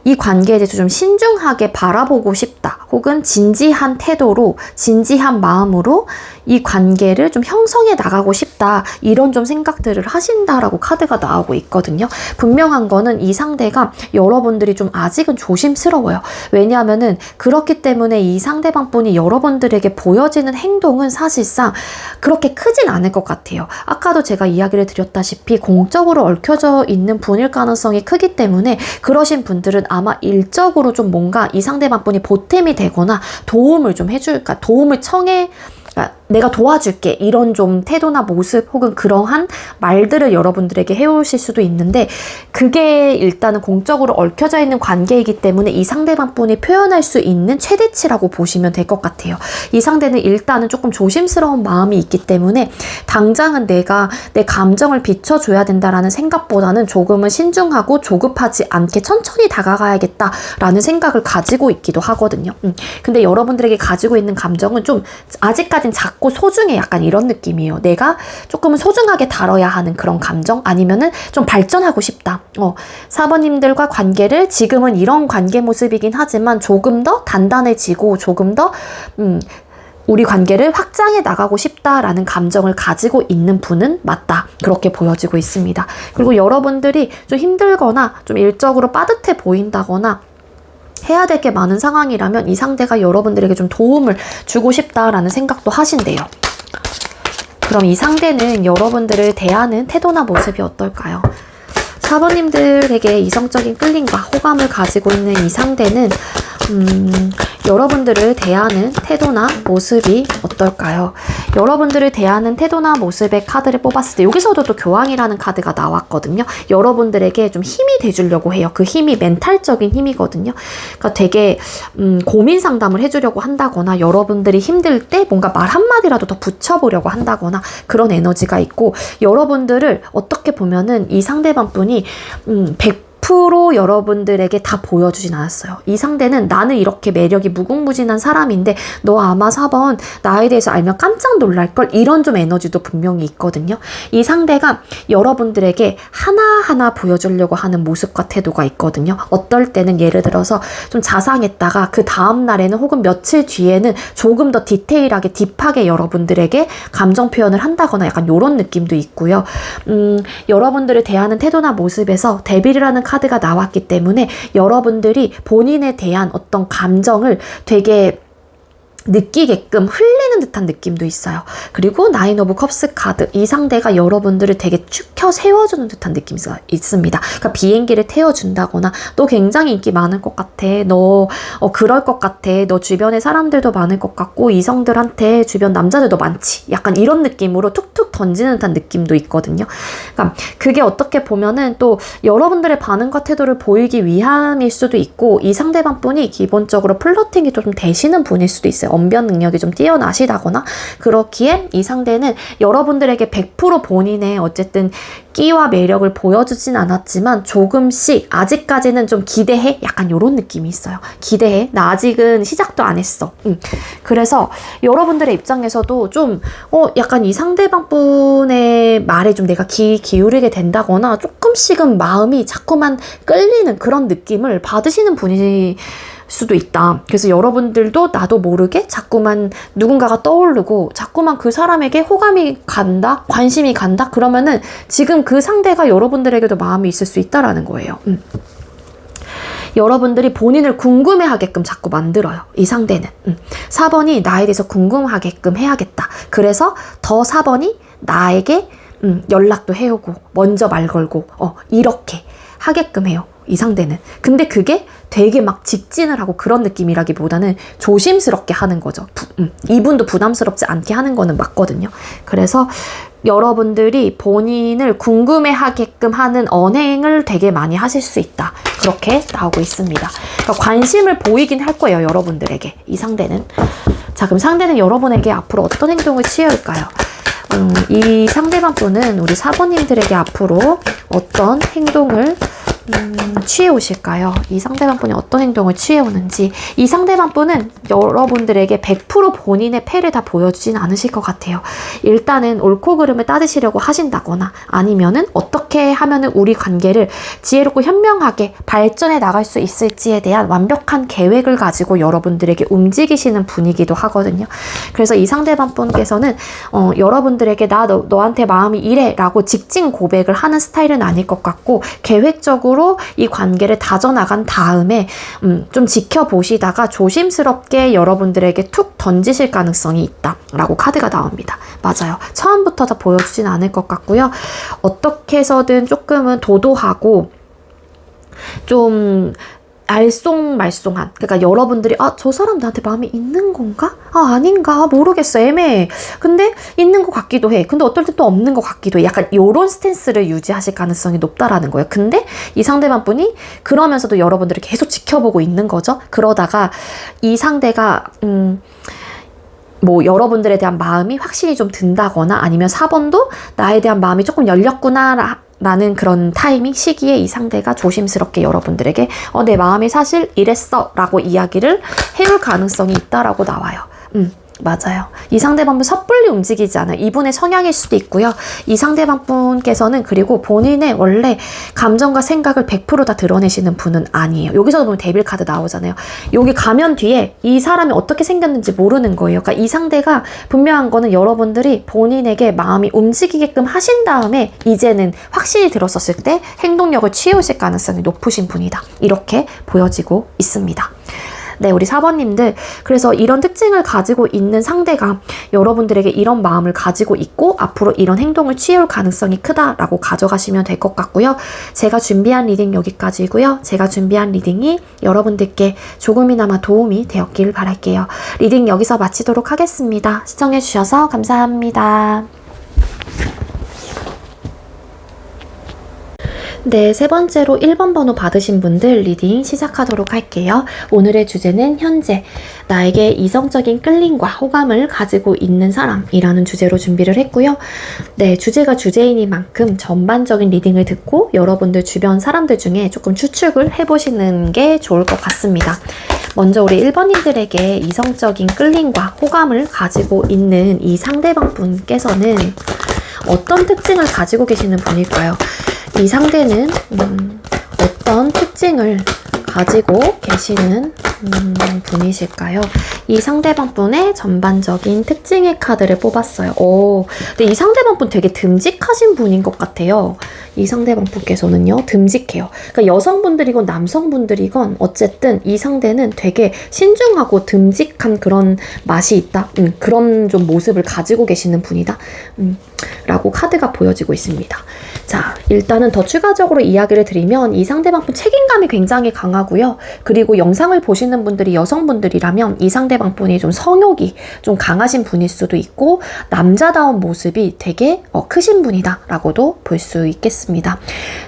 이 관계에 대해서 좀 신중하게 바라보고 싶다. 혹은 진지한 태도로, 진지한 마음으로 이 관계를 좀 형성해 나가고 싶다. 이런 좀 생각들을 하신다라고 카드가 나오고 있거든요. 분명한 거는 이 상대가 여러분들이 좀 아직은 조심스러워요. 왜냐하면은 그렇기 때문에 이 상대방 분이 여러분들에게 보여지는 행동은 사실상 그렇게 크진 않을 것 같아요. 아까도 제가 이야기를 드렸다시피 공적으로 얽혀져 있는 분일 가능성이 크기 때문에 그러신 분들은 아마 일적으로 좀 뭔가 이 상대방 분이 보탬이 되거나 도움을 좀 해줄까, 도움을 내가 도와줄게 이런 좀 태도나 모습 혹은 그러한 말들을 여러분들에게 해오실 수도 있는데 그게 일단은 공적으로 얽혀져 있는 관계이기 때문에 이 상대방 분이 표현할 수 있는 최대치라고 보시면 될 것 같아요. 이 상대는 일단은 조금 조심스러운 마음이 있기 때문에 당장은 내가 내 감정을 비춰줘야 된다라는 생각보다는 조금은 신중하고 조급하지 않게 천천히 다가가야겠다라는 생각을 가지고 있기도 하거든요. 근데 여러분들에게 가지고 있는 감정은 좀 아직까진 작고 소중해, 약간 이런 느낌이에요. 내가 조금은 소중하게 다뤄야 하는 그런 감정, 아니면은 좀 발전하고 싶다. 4번님들과 관계를 지금은 이런 관계 모습이긴 하지만 조금 더 단단해지고 조금 더 우리 관계를 확장해 나가고 싶다라는 감정을 가지고 있는 분은 맞다. 그렇게 보여지고 있습니다. 그리고 여러분들이 좀 힘들거나 좀 일적으로 빠듯해 보인다거나 해야 될 게 많은 상황이라면 이 상대가 여러분들에게 좀 도움을 주고 싶다라는 생각도 하신대요. 그럼 이 상대는 여러분들을 대하는 태도나 모습이 어떨까요? 4번님들에게 이성적인 끌림과 호감을 가지고 있는 이 상대는 여러분들을 대하는 태도나 모습이 어떨까요? 여러분들을 대하는 태도나 모습의 카드를 뽑았을 때 여기서도 또 교황이라는 카드가 나왔거든요. 여러분들에게 좀 힘이 돼주려고 해요. 그 힘이 멘탈적인 힘이거든요. 그러니까 되게 고민 상담을 해주려고 한다거나 여러분들이 힘들 때 뭔가 말 한마디라도 더 붙여보려고 한다거나 그런 에너지가 있고 여러분들을 어떻게 보면은 이 상대방 분이 100% 여러분들에게 다 보여주진 않았어요. 이 상대는 나는 이렇게 매력이 무궁무진한 사람인데 너 아마 4번 나에 대해서 알면 깜짝 놀랄걸, 이런 좀 에너지도 분명히 있거든요. 이 상대가 여러분들에게 하나하나 보여주려고 하는 모습과 태도가 있거든요. 어떨 때는 예를 들어서 좀 자상했다가 그 다음 날에는 혹은 며칠 뒤에는 조금 더 디테일하게 딥하게 여러분들에게 감정 표현을 한다거나 약간 이런 느낌도 있고요. 여러분들을 대하는 태도나 모습에서 데빌이라는 카드가 나왔기 때문에 여러분들이 본인에 대한 어떤 감정을 되게 느끼게끔 흘리는 듯한 느낌도 있어요. 그리고 나인 오브 컵스 카드, 이 상대가 여러분들을 되게 축 세워주는 듯한 느낌이 있습니다. 그러니까 비행기를 태워준다거나 너 굉장히 인기 많을 것 같아. 너 그럴 것 같아. 너 주변에 사람들도 많을 것 같고 이성들한테 주변 남자들도 많지. 약간 이런 느낌으로 툭툭 던지는 듯한 느낌도 있거든요. 그러니까 그게 어떻게 보면은 또 여러분들의 반응과 태도를 보이기 위함일 수도 있고 이 상대방 분이 기본적으로 플러팅이 좀 되시는 분일 수도 있어요. 언변 능력이 좀 뛰어나시다거나 그렇기에 이 상대는 여러분들에게 100% 본인의 어쨌든 끼와 매력을 보여주진 않았지만 조금씩 아직까지는 좀 기대해? 약간 이런 느낌이 있어요. 기대해? 나 아직은 시작도 안 했어. 그래서 여러분들의 입장에서도 좀 약간 이 상대방 분의 말에 좀 내가 귀 기울이게 된다거나 조금씩은 마음이 자꾸만 끌리는 그런 느낌을 받으시는 분이 수도 있다. 그래서 여러분들도 나도 모르게 자꾸만 누군가가 떠오르고 자꾸만 그 사람에게 호감이 간다, 관심이 간다. 그러면은 지금 그 상대가 여러분들에게도 마음이 있을 수 있다라는 거예요. 여러분들이 본인을 궁금해하게끔 자꾸 만들어요. 이 상대는. 4번이 나에 대해서 궁금하게끔 해야겠다. 그래서 더 4번이 나에게 연락도 해오고 먼저 말 걸고 이렇게 하게끔 해요. 이 상대는. 근데 그게 되게 막 직진을 하고 그런 느낌이라기보다는 조심스럽게 하는 거죠. 이분도 부담스럽지 않게 하는 거는 맞거든요. 그래서 여러분들이 본인을 궁금해하게끔 하는 언행을 되게 많이 하실 수 있다. 그렇게 나오고 있습니다. 그러니까 관심을 보이긴 할 거예요. 여러분들에게. 이 상대는. 자, 그럼 상대는 여러분에게 앞으로 어떤 행동을 취할까요? 이 상대방 분은 우리 4번님들에게 앞으로 어떤 행동을 취해 오실까요? 이 상대방 분이 어떤 행동을 취해 오는지. 이 상대방 분은 여러분들에게 100% 본인의 패를 다 보여주진 않으실 것 같아요. 일단은 옳고 그름을 따지시려고 하신다거나 아니면은 어떻게 하면은 우리 관계를 지혜롭고 현명하게 발전해 나갈 수 있을지에 대한 완벽한 계획을 가지고 여러분들에게 움직이시는 분이기도 하거든요. 그래서 이 상대방 분께서는 여러분들에게 너한테 마음이 이래 라고 직진 고백을 하는 스타일은 아닐 것 같고 계획적으로 이 관계를 다져나간 다음에 좀 지켜보시다가 조심스럽게 여러분들에게 툭 던지실 가능성이 있다라고 카드가 나옵니다. 맞아요. 처음부터 다 보여주진 않을 것 같고요. 어떻게 해서든 조금은 도도하고 좀 알쏭말쏭한, 그러니까 여러분들이 저 사람 나한테 마음이 있는 건가? 아닌가? 모르겠어. 애매해. 근데 있는 것 같기도 해. 근데 어떨 때 또 없는 것 같기도 해. 약간 요런 스탠스를 유지하실 가능성이 높다라는 거예요. 근데 이 상대방 분이 그러면서도 여러분들을 계속 지켜보고 있는 거죠. 그러다가 이 상대가 여러분들에 대한 마음이 확실히 좀 든다거나 아니면 4번도 나에 대한 마음이 조금 열렸구나 라는 그런 타이밍, 시기에 이 상대가 조심스럽게 여러분들에게 내 마음이 사실 이랬어 라고 이야기를 해올 가능성이 있다라고 나와요. 맞아요. 이 상대방 분 섣불리 움직이지 않아요. 이분의 성향일 수도 있고요. 이 상대방 분께서는 그리고 본인의 원래 감정과 생각을 100% 다 드러내시는 분은 아니에요. 여기서 보면 데빌 카드 나오잖아요. 여기 가면 뒤에 이 사람이 어떻게 생겼는지 모르는 거예요. 그러니까 이 상대가 분명한 거는 여러분들이 본인에게 마음이 움직이게끔 하신 다음에 이제는 확신이 들었었을 때 행동력을 취해오실 가능성이 높으신 분이다. 이렇게 보여지고 있습니다. 네, 우리 4번님들. 그래서 이런 특징을 가지고 있는 상대가 여러분들에게 이런 마음을 가지고 있고 앞으로 이런 행동을 취해올 가능성이 크다라고 가져가시면 될 것 같고요. 제가 준비한 리딩 여기까지고요. 제가 준비한 리딩이 여러분들께 조금이나마 도움이 되었길 바랄게요. 리딩 여기서 마치도록 하겠습니다. 시청해주셔서 감사합니다. 네, 세 번째로 1번 번호 받으신 분들 리딩 시작하도록 할게요. 오늘의 주제는 현재 나에게 이성적인 끌림과 호감을 가지고 있는 사람이라는 주제로 준비를 했고요. 네, 주제가 주제이니만큼 전반적인 리딩을 듣고 여러분들 주변 사람들 중에 조금 추측을 해보시는 게 좋을 것 같습니다. 먼저 우리 1번님들에게 이성적인 끌림과 호감을 가지고 있는 이 상대방 분께서는 어떤 특징을 가지고 계시는 분일까요? 이 상대는 어떤 특징을 가지고 계시는 분이실까요? 이 상대방 분의 전반적인 특징의 카드를 뽑았어요. 근데 이 상대방 분 되게 듬직하신 분인 것 같아요. 이 상대방분께서는요, 듬직해요. 그러니까 여성분들이건 남성분들이건 어쨌든 이 상대는 되게 신중하고 듬직한 그런 맛이 있다. 그런 좀 모습을 가지고 계시는 분이다. 라고 카드가 보여지고 있습니다. 자, 일단은 더 추가적으로 이야기를 드리면 이 상대방분 책임감이 굉장히 강하고요. 그리고 영상을 보시는 분들이 여성분들이라면 이 상대방분이 좀 성욕이 좀 강하신 분일 수도 있고 남자다운 모습이 되게 크신 분이다 라고도 볼 수 있겠습니다.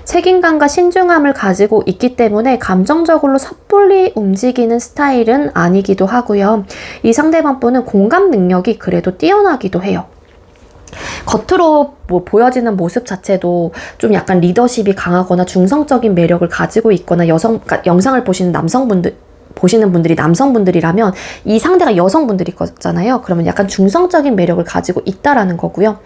책임감과 신중함을 가지고 있기 때문에 감정적으로 섣불리 움직이는 스타일은 아니기도 하고요. 이 상대방분은 공감 능력이 그래도 뛰어나기도 해요. 겉으로 뭐 보여지는 모습 자체도 좀 약간 리더십이 강하거나 중성적인 매력을 가지고 있거나 그러니까 영상을 보시는 분들이 남성분들이라면 이 상대가 여성분들일 거잖아요. 그러면 약간 중성적인 매력을 가지고 있다라는 거고요.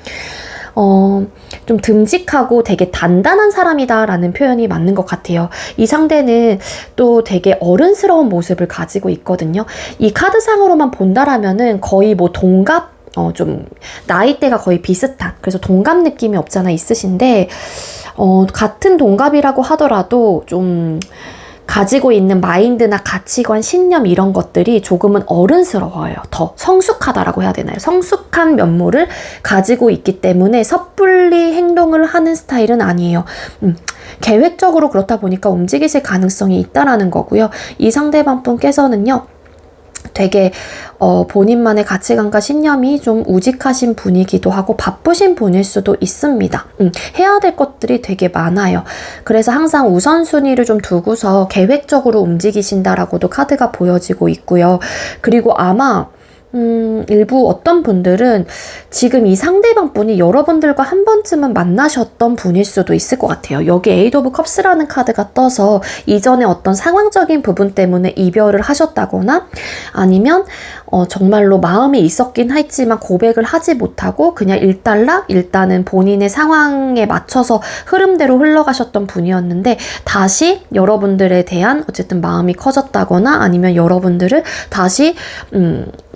좀 듬직하고 되게 단단한 사람이다라는 표현이 맞는 것 같아요. 이 상대는 또 되게 어른스러운 모습을 가지고 있거든요. 이 카드상으로만 본다라면은 거의 뭐 동갑 좀 나이대가 거의 비슷한, 그래서 동갑 느낌이 없잖아 있으신데 같은 동갑이라고 하더라도 좀 가지고 있는 마인드나 가치관, 신념 이런 것들이 조금은 어른스러워요. 더 성숙하다라고 해야 되나요? 성숙한 면모를 가지고 있기 때문에 섣불리 행동을 하는 스타일은 아니에요. 계획적으로 그렇다 보니까 움직이실 가능성이 있다라는 거고요. 이 상대방 분께서는요, 되게 본인만의 가치관과 신념이 좀 우직하신 분이기도 하고 바쁘신 분일 수도 있습니다. 해야 될 것들이 되게 많아요. 그래서 항상 우선순위를 좀 두고서 계획적으로 움직이신다라고도 카드가 보여지고 있고요. 그리고 아마 일부 어떤 분들은 지금 이 상대방 분이 여러분들과 한 번쯤은 만나셨던 분일 수도 있을 것 같아요. 여기 에이드 오브 컵스라는 카드가 떠서 이전에 어떤 상황적인 부분 때문에 이별을 하셨다거나 아니면 정말로 마음이 있었긴 했지만 고백을 하지 못하고 그냥 일단은 본인의 상황에 맞춰서 흐름대로 흘러가셨던 분이었는데 다시 여러분들에 대한 어쨌든 마음이 커졌다거나 아니면 여러분들을 다시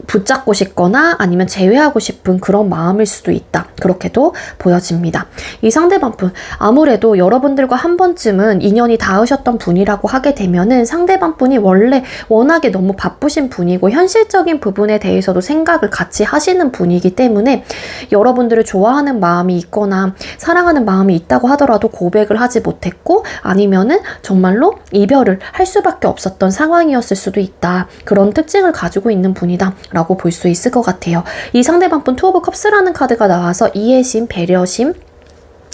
붙잡고 싶거나 아니면 제외하고 싶은 그런 마음일 수도 있다. 그렇게도 보여집니다. 이 상대방 분, 아무래도 여러분들과 한 번쯤은 인연이 닿으셨던 분이라고 하게 되면은 상대방 분이 원래 워낙에 너무 바쁘신 분이고 현실적인 부분에 대해서도 생각을 같이 하시는 분이기 때문에 여러분들을 좋아하는 마음이 있거나 사랑하는 마음이 있다고 하더라도 고백을 하지 못했고 아니면은 정말로 이별을 할 수밖에 없었던 상황이었을 수도 있다. 그런 특징을 가지고 있는 분이다 라고 볼 수 있을 것 같아요. 이 상대방 분 투 오브 컵스라는 카드가 나와서 이해심, 배려심,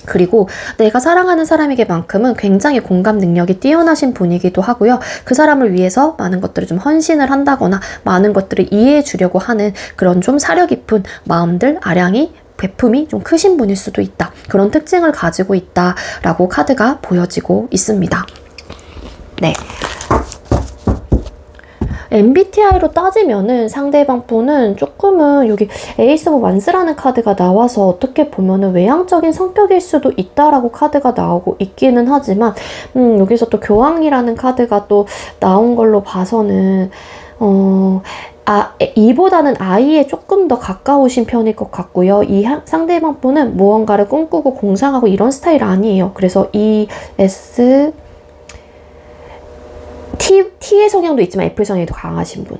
그리고 내가 사랑하는 사람에게만큼은 굉장히 공감 능력이 뛰어나신 분이기도 하고요. 그 사람을 위해서 많은 것들을 좀 헌신을 한다거나 많은 것들을 이해해 주려고 하는 그런 좀 사려 깊은 마음들, 아량이 베품이 좀 크신 분일 수도 있다. 그런 특징을 가지고 있다라고 카드가 보여지고 있습니다. 네. MBTI로 따지면은 상대방 분은 조금은 여기 에이스 오브 완스라는 카드가 나와서 어떻게 보면은 외향적인 성격일 수도 있다라고 카드가 나오고 있기는 하지만 여기서 또 교황이라는 카드가 또 나온 걸로 봐서는 이보다는 I에 조금 더 가까우신 편일 것 같고요. 이 상대방 분은 무언가를 꿈꾸고 공상하고 이런 스타일 아니에요. 그래서 ES T의 성향도 있지만 F의 성향이 더 강하신 분.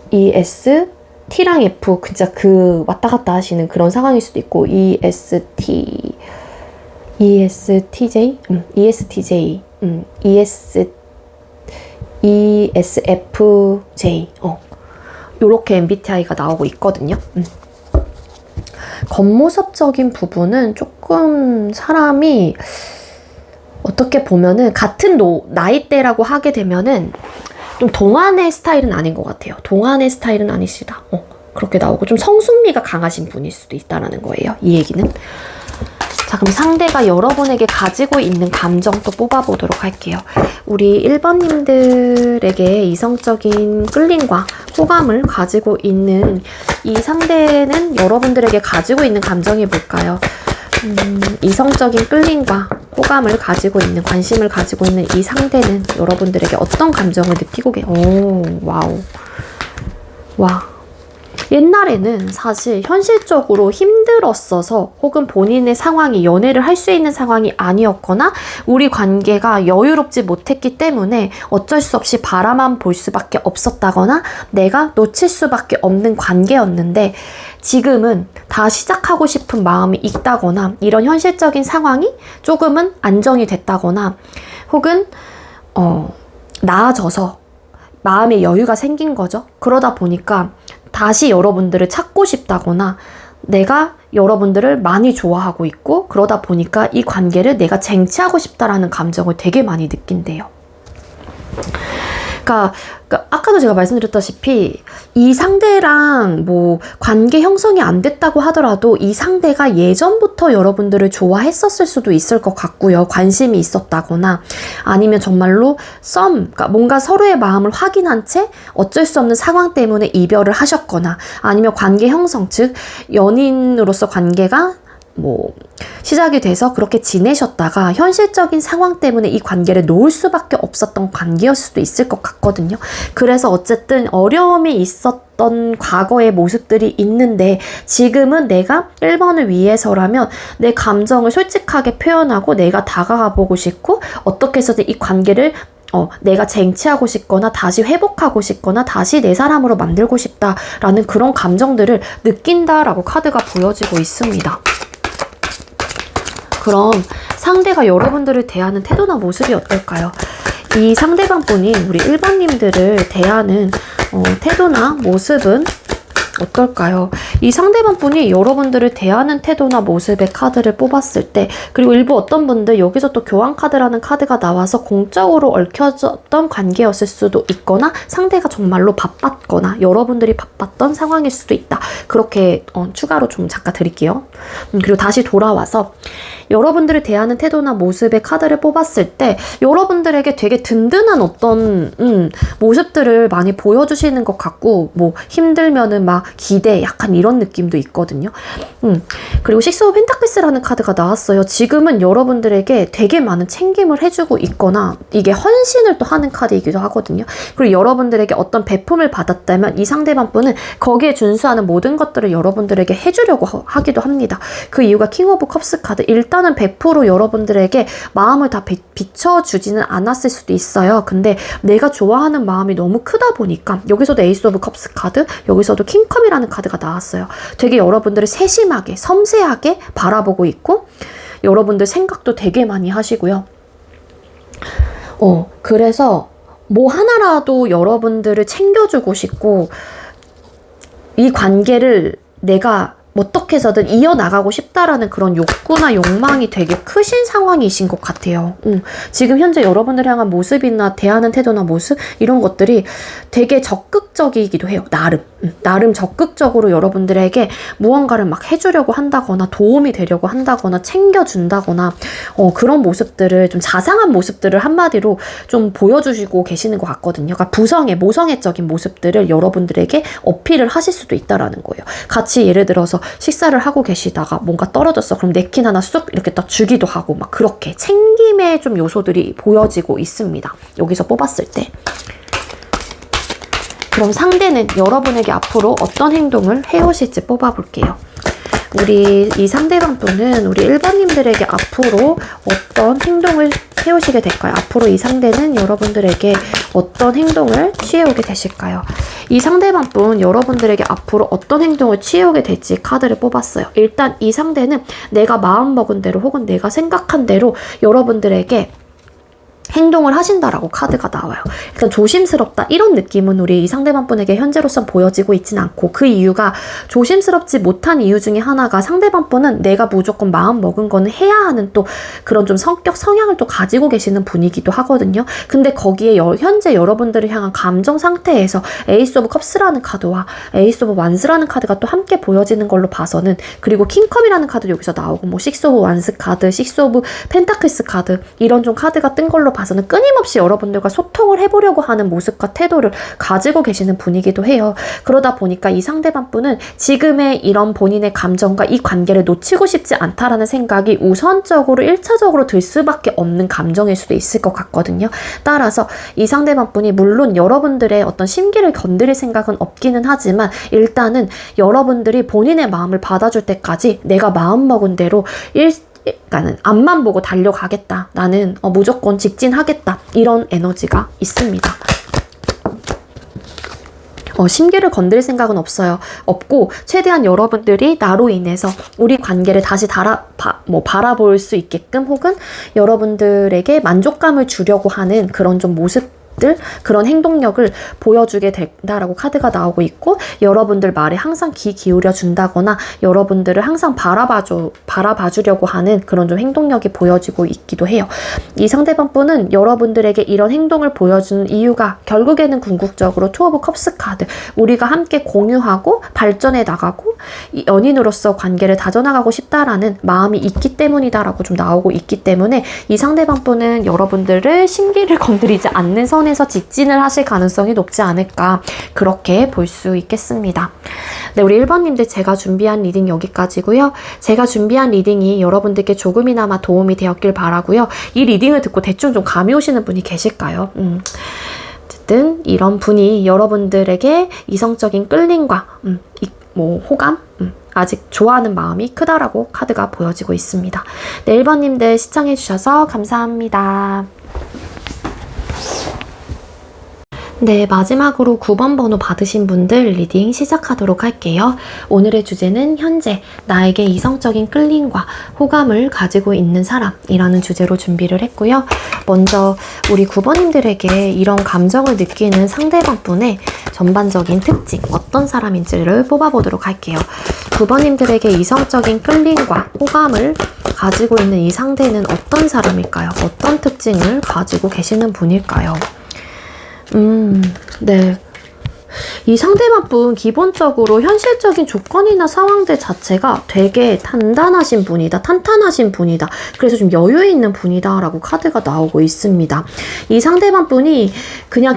ES, T랑 F, 진짜 그 왔다 갔다 하시는 그런 상황일 수도 있고, ESTJ, ESFJ, 요렇게 MBTI가 나오고 있거든요. 겉모습적인 부분은 조금 사람이 어떻게 보면은 같은 나이대라고 하게 되면은 좀 동안의 스타일은 아닌 것 같아요. 동안의 스타일은 아니시다. 그렇게 나오고 좀 성숙미가 강하신 분일 수도 있다라는 거예요. 이 얘기는. 자, 그럼 상대가 여러분에게 가지고 있는 감정 또 뽑아보도록 할게요. 우리 1번님들에게 이성적인 끌림과 호감을 가지고 있는 이 상대는 여러분들에게 가지고 있는 감정이 뭘까요? 이성적인 끌림과 호감을 가지고 있는, 관심을 가지고 있는 이 상대는 여러분들에게 어떤 감정을 느끼고 와우. 와. 옛날에는 사실 현실적으로 힘들었어서 혹은 본인의 상황이 연애를 할 수 있는 상황이 아니었거나 우리 관계가 여유롭지 못했기 때문에 어쩔 수 없이 바라만 볼 수밖에 없었다거나 내가 놓칠 수밖에 없는 관계였는데 지금은 다 시작하고 싶은 마음이 있다거나 이런 현실적인 상황이 조금은 안정이 됐다거나 혹은 나아져서 마음의 여유가 생긴 거죠. 그러다 보니까 다시 여러분들을 찾고 싶다거나 내가 여러분들을 많이 좋아하고 있고 그러다 보니까 이 관계를 내가 쟁취하고 싶다라는 감정을 되게 많이 느낀대요. 그러니까 아까도 제가 말씀드렸다시피 이 상대랑 뭐 관계 형성이 안 됐다고 하더라도 이 상대가 예전부터 여러분들을 좋아했었을 수도 있을 것 같고요. 관심이 있었다거나 아니면 정말로 그러니까 뭔가 서로의 마음을 확인한 채 어쩔 수 없는 상황 때문에 이별을 하셨거나 아니면 관계 형성, 즉 연인으로서 관계가 뭐 시작이 돼서 그렇게 지내셨다가 현실적인 상황 때문에 이 관계를 놓을 수밖에 없었던 관계였을 수도 있을 것 같거든요. 그래서 어쨌든 어려움이 있었던 과거의 모습들이 있는데 지금은 내가 1번을 위해서라면 내 감정을 솔직하게 표현하고 내가 다가가 보고 싶고 어떻게 해서든 이 관계를 내가 쟁취하고 싶거나 다시 회복하고 싶거나 다시 내 사람으로 만들고 싶다라는 그런 감정들을 느낀다라고 카드가 보여지고 있습니다. 그럼 상대가 여러분들을 대하는 태도나 모습이 어떨까요? 이 상대방 분이 우리 1번님들을 대하는 태도나 모습은 어떨까요? 이 상대방 분이 여러분들을 대하는 태도나 모습의 카드를 뽑았을 때 그리고 일부 어떤 분들 여기서 또 교환 카드라는 카드가 나와서 공적으로 얽혀졌던 관계였을 수도 있거나 상대가 정말로 바빴거나 여러분들이 바빴던 상황일 수도 있다. 그렇게 추가로 좀 잠깐 드릴게요. 그리고 다시 돌아와서 여러분들을 대하는 태도나 모습의 카드를 뽑았을 때 여러분들에게 되게 든든한 어떤 모습들을 많이 보여주시는 것 같고 뭐 힘들면은 막 기대 약간 이런 느낌도 있거든요. 그리고 식스 오브 펜타클스라는 카드가 나왔어요. 지금은 여러분들에게 되게 많은 챙김을 해주고 있거나 이게 헌신을 또 하는 카드이기도 하거든요. 그리고 여러분들에게 어떤 배품을 받았다면 이 상대방 분은 거기에 준수하는 모든 것들을 여러분들에게 해주려고 하기도 합니다. 그 이유가 킹 오브 컵스 카드. 일단은 100% 여러분들에게 마음을 다 비춰주지는 않았을 수도 있어요. 근데 내가 좋아하는 마음이 너무 크다 보니까 여기서도 에이스 오브 컵스 카드, 여기서도 킹컵이라는 카드가 나왔어요. 되게 여러분들을 세심하게, 섬세하게 바라보고 있고 여러분들 생각도 되게 많이 하시고요. 그래서 뭐 하나라도 여러분들을 챙겨주고 싶고 이 관계를 내가 어떻게 해서든 이어나가고 싶다라는 그런 욕구나 욕망이 되게 크신 상황이신 것 같아요. 지금 현재 여러분들 향한 모습이나 대하는 태도나 모습 이런 것들이 되게 적극적이기도 해요. 나름 적극적으로 여러분들에게 무언가를 막 해주려고 한다거나 도움이 되려고 한다거나 챙겨준다거나 그런 모습들을 좀 자상한 모습들을 한마디로 좀 보여주시고 계시는 것 같거든요. 그러니까 모성애적인 모습들을 여러분들에게 어필을 하실 수도 있다라는 거예요. 같이 예를 들어서 식사를 하고 계시다가 뭔가 떨어졌어. 그럼 냅킨 하나 쑥 이렇게 딱 주기도 하고 막 그렇게 챙김의 좀 요소들이 보여지고 있습니다. 여기서 뽑았을 때. 그럼 상대는 여러분에게 앞으로 어떤 행동을 해오실지 뽑아볼게요. 우리 이 상대방 분은 우리 1번님들에게 앞으로 어떤 행동을 해오시게 될까요? 앞으로 이 상대는 여러분들에게 어떤 행동을 취해오게 되실까요? 이 상대방 분 여러분들에게 앞으로 어떤 행동을 취해오게 될지 카드를 뽑았어요. 일단 이 상대는 내가 마음먹은 대로 혹은 내가 생각한 대로 여러분들에게 행동을 하신다라고 카드가 나와요. 일단 조심스럽다 이런 느낌은 우리 이 상대방 분에게 현재로선 보여지고 있진 않고 그 이유가 조심스럽지 못한 이유 중에 하나가 상대방 분은 내가 무조건 마음 먹은 거는 해야 하는 또 그런 좀 성향을 또 가지고 계시는 분이기도 하거든요. 근데 거기에 현재 여러분들을 향한 감정 상태에서 에이스 오브 컵스라는 카드와 에이스 오브 완스라는 카드가 또 함께 보여지는 걸로 봐서는 그리고 킹컵이라는 카드도 여기서 나오고 뭐 식스 오브 완스 카드, 식스 오브 펜타클스 카드 이런 좀 카드가 뜬 걸로 봐서는 끊임없이 여러분들과 소통을 해보려고 하는 모습과 태도를 가지고 계시는 분이기도 해요. 그러다 보니까 이 상대방 분은 지금의 이런 본인의 감정과 이 관계를 놓치고 싶지 않다라는 생각이 우선적으로 1차적으로 들 수밖에 없는 감정일 수도 있을 것 같거든요. 따라서 이 상대방 분이 물론 여러분들의 어떤 심기를 건드릴 생각은 없기는 하지만 일단은 여러분들이 본인의 마음을 받아줄 때까지 내가 마음먹은 대로 그러니까는 앞만 보고 달려가겠다. 나는 무조건 직진하겠다. 이런 에너지가 있습니다. 심기를 건드릴 생각은 없고 최대한 여러분들이 나로 인해서 우리 관계를 다시 바라볼 수 있게끔 혹은 여러분들에게 만족감을 주려고 하는 그런 좀 그런 행동력을 보여주게 된다라고 카드가 나오고 있고, 여러분들 말에 항상 귀 기울여 준다거나 여러분들을 항상 바라봐주려고 하는 그런 좀 행동력이 보여지고 있기도 해요. 이 상대방 분은 여러분들에게 이런 행동을 보여주는 이유가 결국에는 궁극적으로 투 오브 컵스 카드, 우리가 함께 공유하고 발전해 나가고 연인으로서 관계를 다져나가고 싶다라는 마음이 있기 때문이다라고 좀 나오고 있기 때문에 이 상대방 분은 여러분들을 심기를 건드리지 않는 선에서 직진을 하실 가능성이 높지 않을까, 그렇게 볼 수 있겠습니다. 네, 우리 1번님들 제가 준비한 리딩 여기까지고요. 제가 준비한 리딩이 여러분들께 조금이나마 도움이 되었길 바라고요. 이 리딩을 듣고 대충 좀 감이 오시는 분이 계실까요? 어쨌든 이런 분이 여러분들에게 이성적인 끌림과 호감, 아직 좋아하는 마음이 크다라고 카드가 보여지고 있습니다. 네, 1번님들 시청해주셔서 감사합니다. 네, 마지막으로 9번 번호 받으신 분들 리딩 시작하도록 할게요. 오늘의 주제는 현재 나에게 이성적인 끌림과 호감을 가지고 있는 사람이라는 주제로 준비를 했고요. 먼저 우리 9번님들에게 이런 감정을 느끼는 상대방 분의 전반적인 특징, 어떤 사람인지를 뽑아보도록 할게요. 9번님들에게 이성적인 끌림과 호감을 가지고 있는 이 상대는 어떤 사람일까요? 어떤 특징을 가지고 계시는 분일까요? 네. 이 상대방 분 기본적으로 현실적인 조건이나 상황들 자체가 되게 단단하신 분이다, 탄탄하신 분이다, 그래서 좀 여유 있는 분이다 라고 카드가 나오고 있습니다. 이 상대방 분이 그냥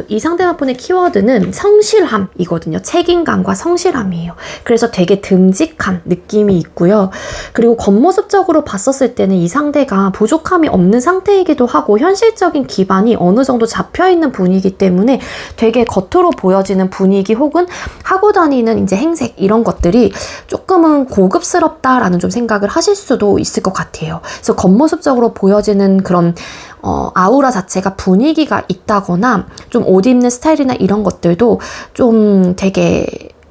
이 상대방 분의 키워드는 성실함이거든요. 책임감과 성실함이에요. 그래서 되게 듬직한 느낌이 있고요. 그리고 겉모습적으로 봤었을 때는 이 상대가 부족함이 없는 상태이기도 하고 현실적인 기반이 어느 정도 잡혀있는 분이기 때문에 되게 겉으로 보여지는 분위기 혹은 하고 다니는 이제 행색 이런 것들이 조금은 고급스럽다라는 좀 생각을 하실 수도 있을 것 같아요. 그래서 겉모습적으로 보여지는 그런 아우라 자체가 분위기가 있다거나 좀 옷 입는 스타일이나 이런 것들도 좀 되게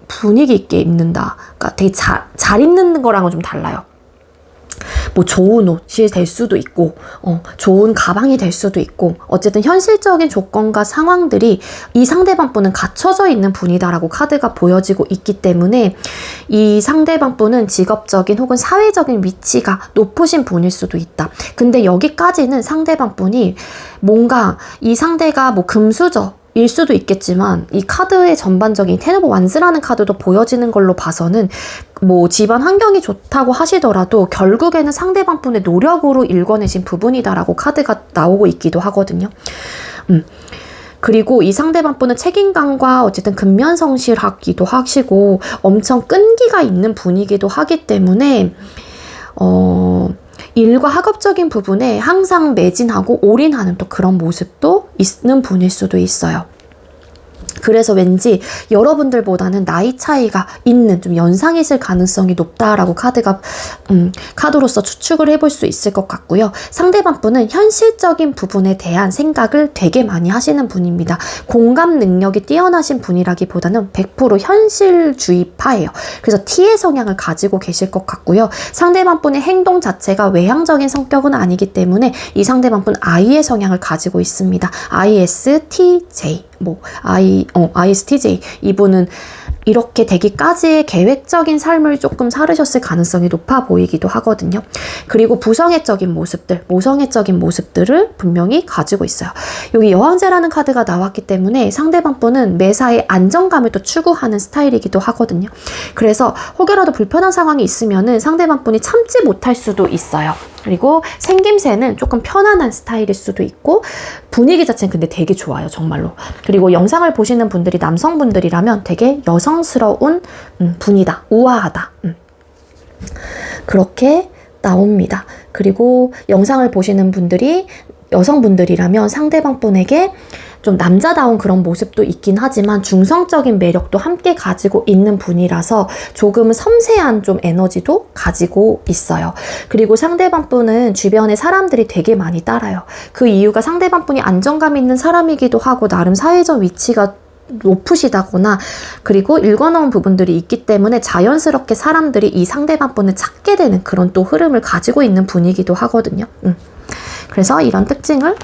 분위기 있게 입는다. 그러니까 되게 잘 입는 거랑은 좀 달라요. 뭐 좋은 옷이 될 수도 있고 좋은 가방이 될 수도 있고, 어쨌든 현실적인 조건과 상황들이 이 상대방 분은 갖춰져 있는 분이다라고 카드가 보여지고 있기 때문에 이 상대방 분은 직업적인 혹은 사회적인 위치가 높으신 분일 수도 있다. 근데 여기까지는 상대방 분이 뭔가 이 상대가 뭐 금수저 일 수도 있겠지만 이 카드의 전반적인 텐 오브 완스라는 카드도 보여지는 걸로 봐서는 뭐 집안 환경이 좋다고 하시더라도 결국에는 상대방 분의 노력으로 일궈내신 부분이다라고 카드가 나오고 있기도 하거든요. 그리고 이 상대방 분은 책임감과 어쨌든 근면성실하기도 하시고 엄청 끈기가 있는 분이기도 하기 때문에 일과 학업적인 부분에 항상 매진하고 올인하는 또 그런 모습도 있는 분일 수도 있어요. 그래서 왠지 여러분들보다는 나이 차이가 있는 좀 연상이실 가능성이 높다라고 카드로서 추측을 해볼 수 있을 것 같고요. 상대방 분은 현실적인 부분에 대한 생각을 되게 많이 하시는 분입니다. 공감 능력이 뛰어나신 분이라기보다는 100% 현실주의파예요. 그래서 T의 성향을 가지고 계실 것 같고요. 상대방 분의 행동 자체가 외향적인 성격은 아니기 때문에 이 상대방 분 I의 성향을 가지고 있습니다. ISTJ ISTJ 이분은 이렇게 되기까지의 계획적인 삶을 조금 살으셨을 가능성이 높아 보이기도 하거든요. 그리고 부성애적인 모습들, 모성애적인 모습들을 분명히 가지고 있어요. 여기 여왕제라는 카드가 나왔기 때문에 상대방 분은 매사에 안정감을 또 추구하는 스타일이기도 하거든요. 그래서 혹여라도 불편한 상황이 있으면은 상대방 분이 참지 못할 수도 있어요. 그리고 생김새는 조금 편안한 스타일일 수도 있고 분위기 자체는 근데 되게 좋아요, 정말로. 그리고 영상을 보시는 분들이 남성분들이라면 되게 여성스러운 분이다, 우아하다, 그렇게 나옵니다. 그리고 영상을 보시는 분들이 여성분들이라면 상대방 분에게 좀 남자다운 그런 모습도 있긴 하지만 중성적인 매력도 함께 가지고 있는 분이라서 조금 섬세한 좀 에너지도 가지고 있어요. 그리고 상대방 분은 주변에 사람들이 되게 많이 따라요. 그 이유가 상대방 분이 안정감 있는 사람이기도 하고 나름 사회적 위치가 높으시다거나 그리고 읽어놓은 부분들이 있기 때문에 자연스럽게 사람들이 이 상대방 분을 찾게 되는 그런 또 흐름을 가지고 있는 분이기도 하거든요. 그래서 이런 특징을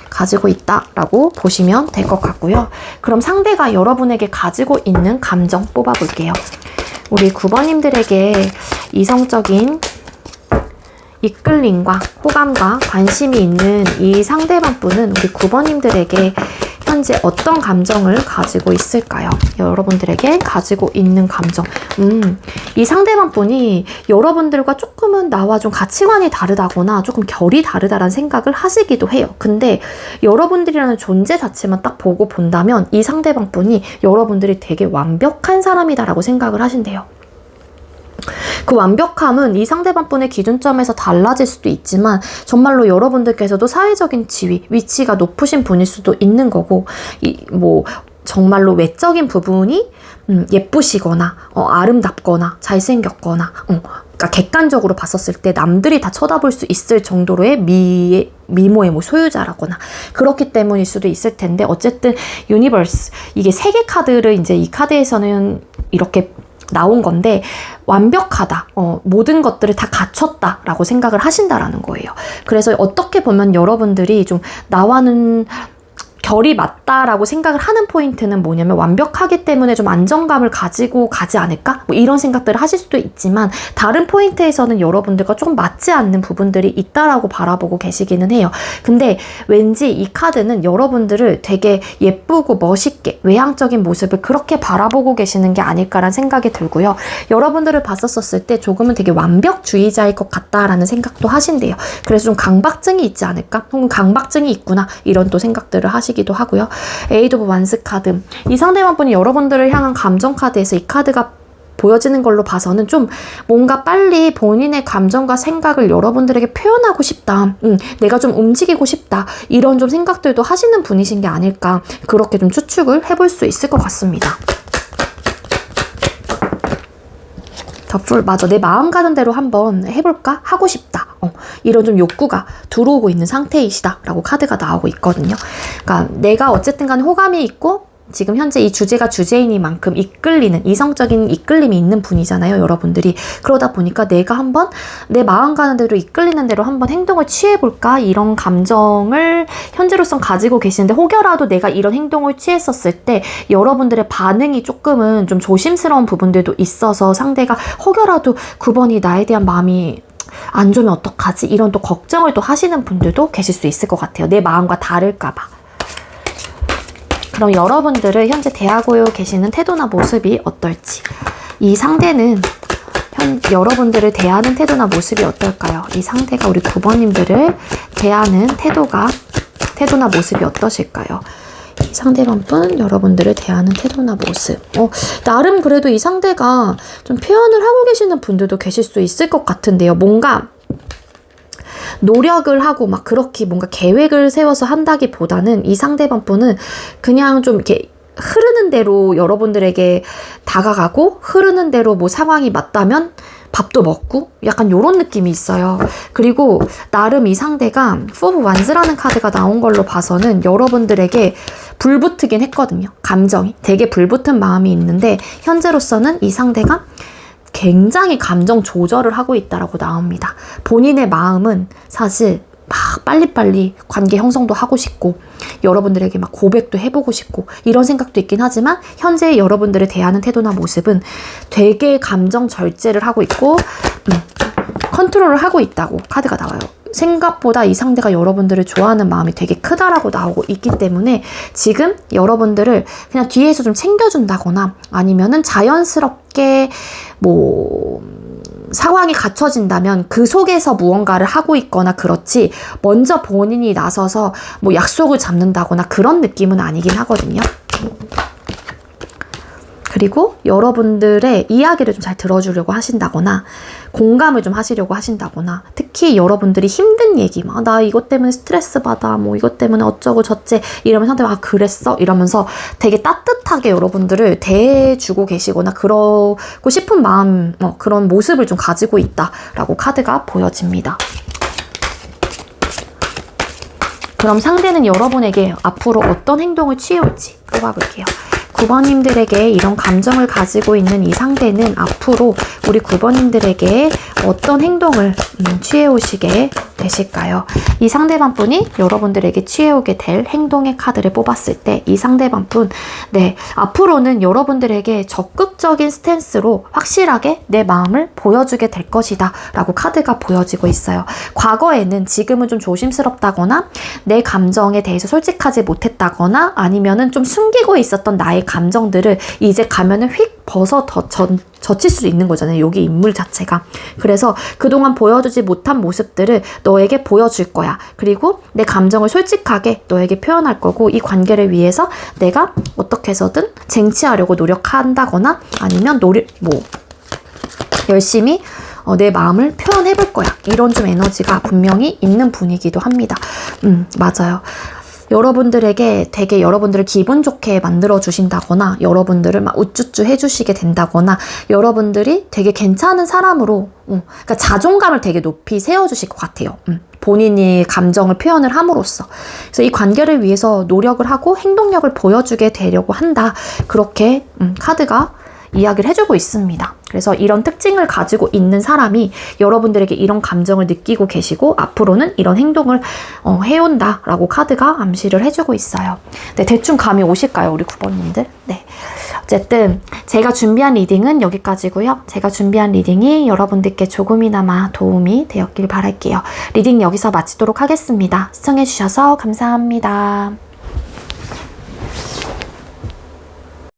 가지고 있다라고 보시면 될 것 같고요. 그럼 상대가 여러분에게 가지고 있는 감정 뽑아볼게요. 우리 9번님들에게 이성적인 이끌림과 호감과 관심이 있는 이 상대방 분은 우리 9번님들에게 현재 어떤 감정을 가지고 있을까요? 여러분들에게 가지고 있는 감정. 이 상대방 분이 여러분들과 조금은 나와 좀 가치관이 다르다거나 조금 결이 다르다라는 생각을 하시기도 해요. 근데 여러분들이라는 존재 자체만 딱 보고 본다면 이 상대방 분이 여러분들이 되게 완벽한 사람이다라고 생각을 하신대요. 그 완벽함은 이 상대방 분의 기준점에서 달라질 수도 있지만 정말로 여러분들께서도 사회적인 지위, 위치가 높으신 분일 수도 있는 거고 뭐 정말로 외적인 부분이 예쁘시거나 아름답거나 잘생겼거나 그러니까 객관적으로 봤었을 때 남들이 다 쳐다볼 수 있을 정도로의 미모의 뭐 소유자라거나 그렇기 때문일 수도 있을 텐데 어쨌든 유니버스 이게 세계 카드를 이제 이 카드에서는 이렇게 나온 건데 완벽하다, 모든 것들을 다 갖췄다라고 생각을 하신다라는 거예요. 그래서 어떻게 보면 여러분들이 좀 나와는 결이 맞다라고 생각을 하는 포인트는 뭐냐면 완벽하기 때문에 좀 안정감을 가지고 가지 않을까? 뭐 이런 생각들을 하실 수도 있지만 다른 포인트에서는 여러분들과 조금 맞지 않는 부분들이 있다라고 바라보고 계시기는 해요. 근데 왠지 이 카드는 여러분들을 되게 예쁘고 멋있게 외향적인 모습을 그렇게 바라보고 계시는 게 아닐까라는 생각이 들고요. 여러분들을 봤었을 때 조금은 되게 완벽주의자일 것 같다라는 생각도 하신대요. 그래서 좀 강박증이 있지 않을까? 혹은 강박증이 있구나 이런 또 생각들을 하시기도 하고요. 에이드 오브 완스 카드. 이 상대방 분이 여러분들을 향한 감정 카드에서 이 카드가 보여지는 걸로 봐서는 좀 뭔가 빨리 본인의 감정과 생각을 여러분들에게 표현하고 싶다. 내가 좀 움직이고 싶다. 이런 좀 생각들도 하시는 분이신 게 아닐까. 그렇게 좀 추측을 해볼 수 있을 것 같습니다. 맞아. 내 마음 가는 대로 한번 해볼까? 하고 싶다. 이런 좀 욕구가 들어오고 있는 상태이시다 라고 카드가 나오고 있거든요. 그러니까 내가 어쨌든 간에 호감이 있고 지금 현재 이 주제가 주제이니만큼 이끌리는 이성적인 이끌림이 있는 분이잖아요, 여러분들이. 그러다 보니까 내가 한번 내 마음 가는 대로 이끌리는 대로 한번 행동을 취해볼까 이런 감정을 현재로선 가지고 계시는데 혹여라도 내가 이런 행동을 취했었을 때 여러분들의 반응이 조금은 좀 조심스러운 부분들도 있어서 상대가 혹여라도 9번이 나에 대한 마음이 안 좋으면 어떡하지? 이런 또 걱정을 또 하시는 분들도 계실 수 있을 것 같아요. 내 마음과 다를까봐. 그럼 여러분들을 현재 대하고 계시는 태도나 모습이 어떨지, 이 상대는 여러분들을 대하는 태도나 모습이 어떨까요? 이 상대가 우리 9번님들을 대하는 태도나 모습이 어떠실까요? 이 상대방 분 여러분들을 대하는 태도나 모습. 나름 그래도 이 상대가 좀 표현을 하고 계시는 분들도 계실 수 있을 것 같은데요. 뭔가 노력을 하고 막 그렇게 뭔가 계획을 세워서 한다기보다는 이 상대방 분은 그냥 좀 이렇게 흐르는 대로 여러분들에게 다가가고 흐르는 대로 뭐 상황이 맞다면 밥도 먹고 약간 요런 느낌이 있어요. 그리고 나름 이 상대가 포 오브 완스라는 카드가 나온 걸로 봐서는 여러분들에게 불붙긴 했거든요. 감정이 되게 불붙은 마음이 있는데 현재로서는 이 상대가 굉장히 감정 조절을 하고 있다라고 나옵니다. 본인의 마음은 사실 막 빨리빨리 관계 형성도 하고 싶고 여러분들에게 막 고백도 해보고 싶고 이런 생각도 있긴 하지만 현재 여러분들을 대하는 태도나 모습은 되게 감정 절제를 하고 있고 컨트롤을 하고 있다고 카드가 나와요. 생각보다 이 상대가 여러분들을 좋아하는 마음이 되게 크다라고 나오고 있기 때문에 지금 여러분들을 그냥 뒤에서 좀 챙겨준다거나 아니면은 자연스럽게 뭐 상황이 갖춰진다면 그 속에서 무언가를 하고 있거나 그렇지 먼저 본인이 나서서 뭐 약속을 잡는다거나 그런 느낌은 아니긴 하거든요. 그리고 여러분들의 이야기를 좀 잘 들어주려고 하신다거나 공감을 좀 하시려고 하신다거나 특히 여러분들이 힘든 얘기 막 나 이것 때문에 스트레스 받아 뭐 이것 때문에 어쩌고 저쩌 이러면 상대방 아 그랬어? 이러면서 되게 따뜻하게 여러분들을 대해주고 계시거나 그러고 싶은 마음 그런 모습을 좀 가지고 있다라고 카드가 보여집니다. 그럼 상대는 여러분에게 앞으로 어떤 행동을 취해올지 뽑아볼게요. 9번님들에게 이런 감정을 가지고 있는 이 상대는 앞으로 우리 9번님들에게 어떤 행동을 취해오시게 되실까요? 이 상대방분이 여러분들에게 취해오게 될 행동의 카드를 뽑았을 때 이 상대방분 네 앞으로는 여러분들에게 적극적인 스탠스로 확실하게 내 마음을 보여주게 될 것이다 라고 카드가 보여지고 있어요. 과거에는 지금은 좀 조심스럽다거나 내 감정에 대해서 솔직하지 못했다거나 아니면은 좀 숨기고 있었던 나의 감정들을 이제 가면은 휙 벗어 젖힐 수 있는 거잖아요. 여기 인물 자체가. 그래서 그동안 보여주지 못한 모습들을 너에게 보여줄 거야. 그리고 내 감정을 솔직하게 너에게 표현할 거고 이 관계를 위해서 내가 어떻게 해서든 쟁취하려고 노력한다거나 아니면 열심히 내 마음을 표현해 볼 거야. 이런 좀 에너지가 분명히 있는 분이기도 합니다. 맞아요. 여러분들에게 되게 여러분들을 기분 좋게 만들어 주신다거나 여러분들을 막 우쭈쭈 해주시게 된다거나 여러분들이 되게 괜찮은 사람으로 그러니까 자존감을 되게 높이 세워주실 것 같아요. 본인이 감정을 표현을 함으로써. 그래서 이 관계를 위해서 노력을 하고 행동력을 보여주게 되려고 한다. 그렇게 카드가 이야기를 해주고 있습니다. 그래서 이런 특징을 가지고 있는 사람이 여러분들에게 이런 감정을 느끼고 계시고 앞으로는 이런 행동을 해온다라고 카드가 암시를 해주고 있어요. 네, 대충 감이 오실까요? 우리 9번님들? 네. 어쨌든 제가 준비한 리딩은 여기까지고요. 제가 준비한 리딩이 여러분들께 조금이나마 도움이 되었길 바랄게요. 리딩 여기서 마치도록 하겠습니다. 시청해주셔서 감사합니다.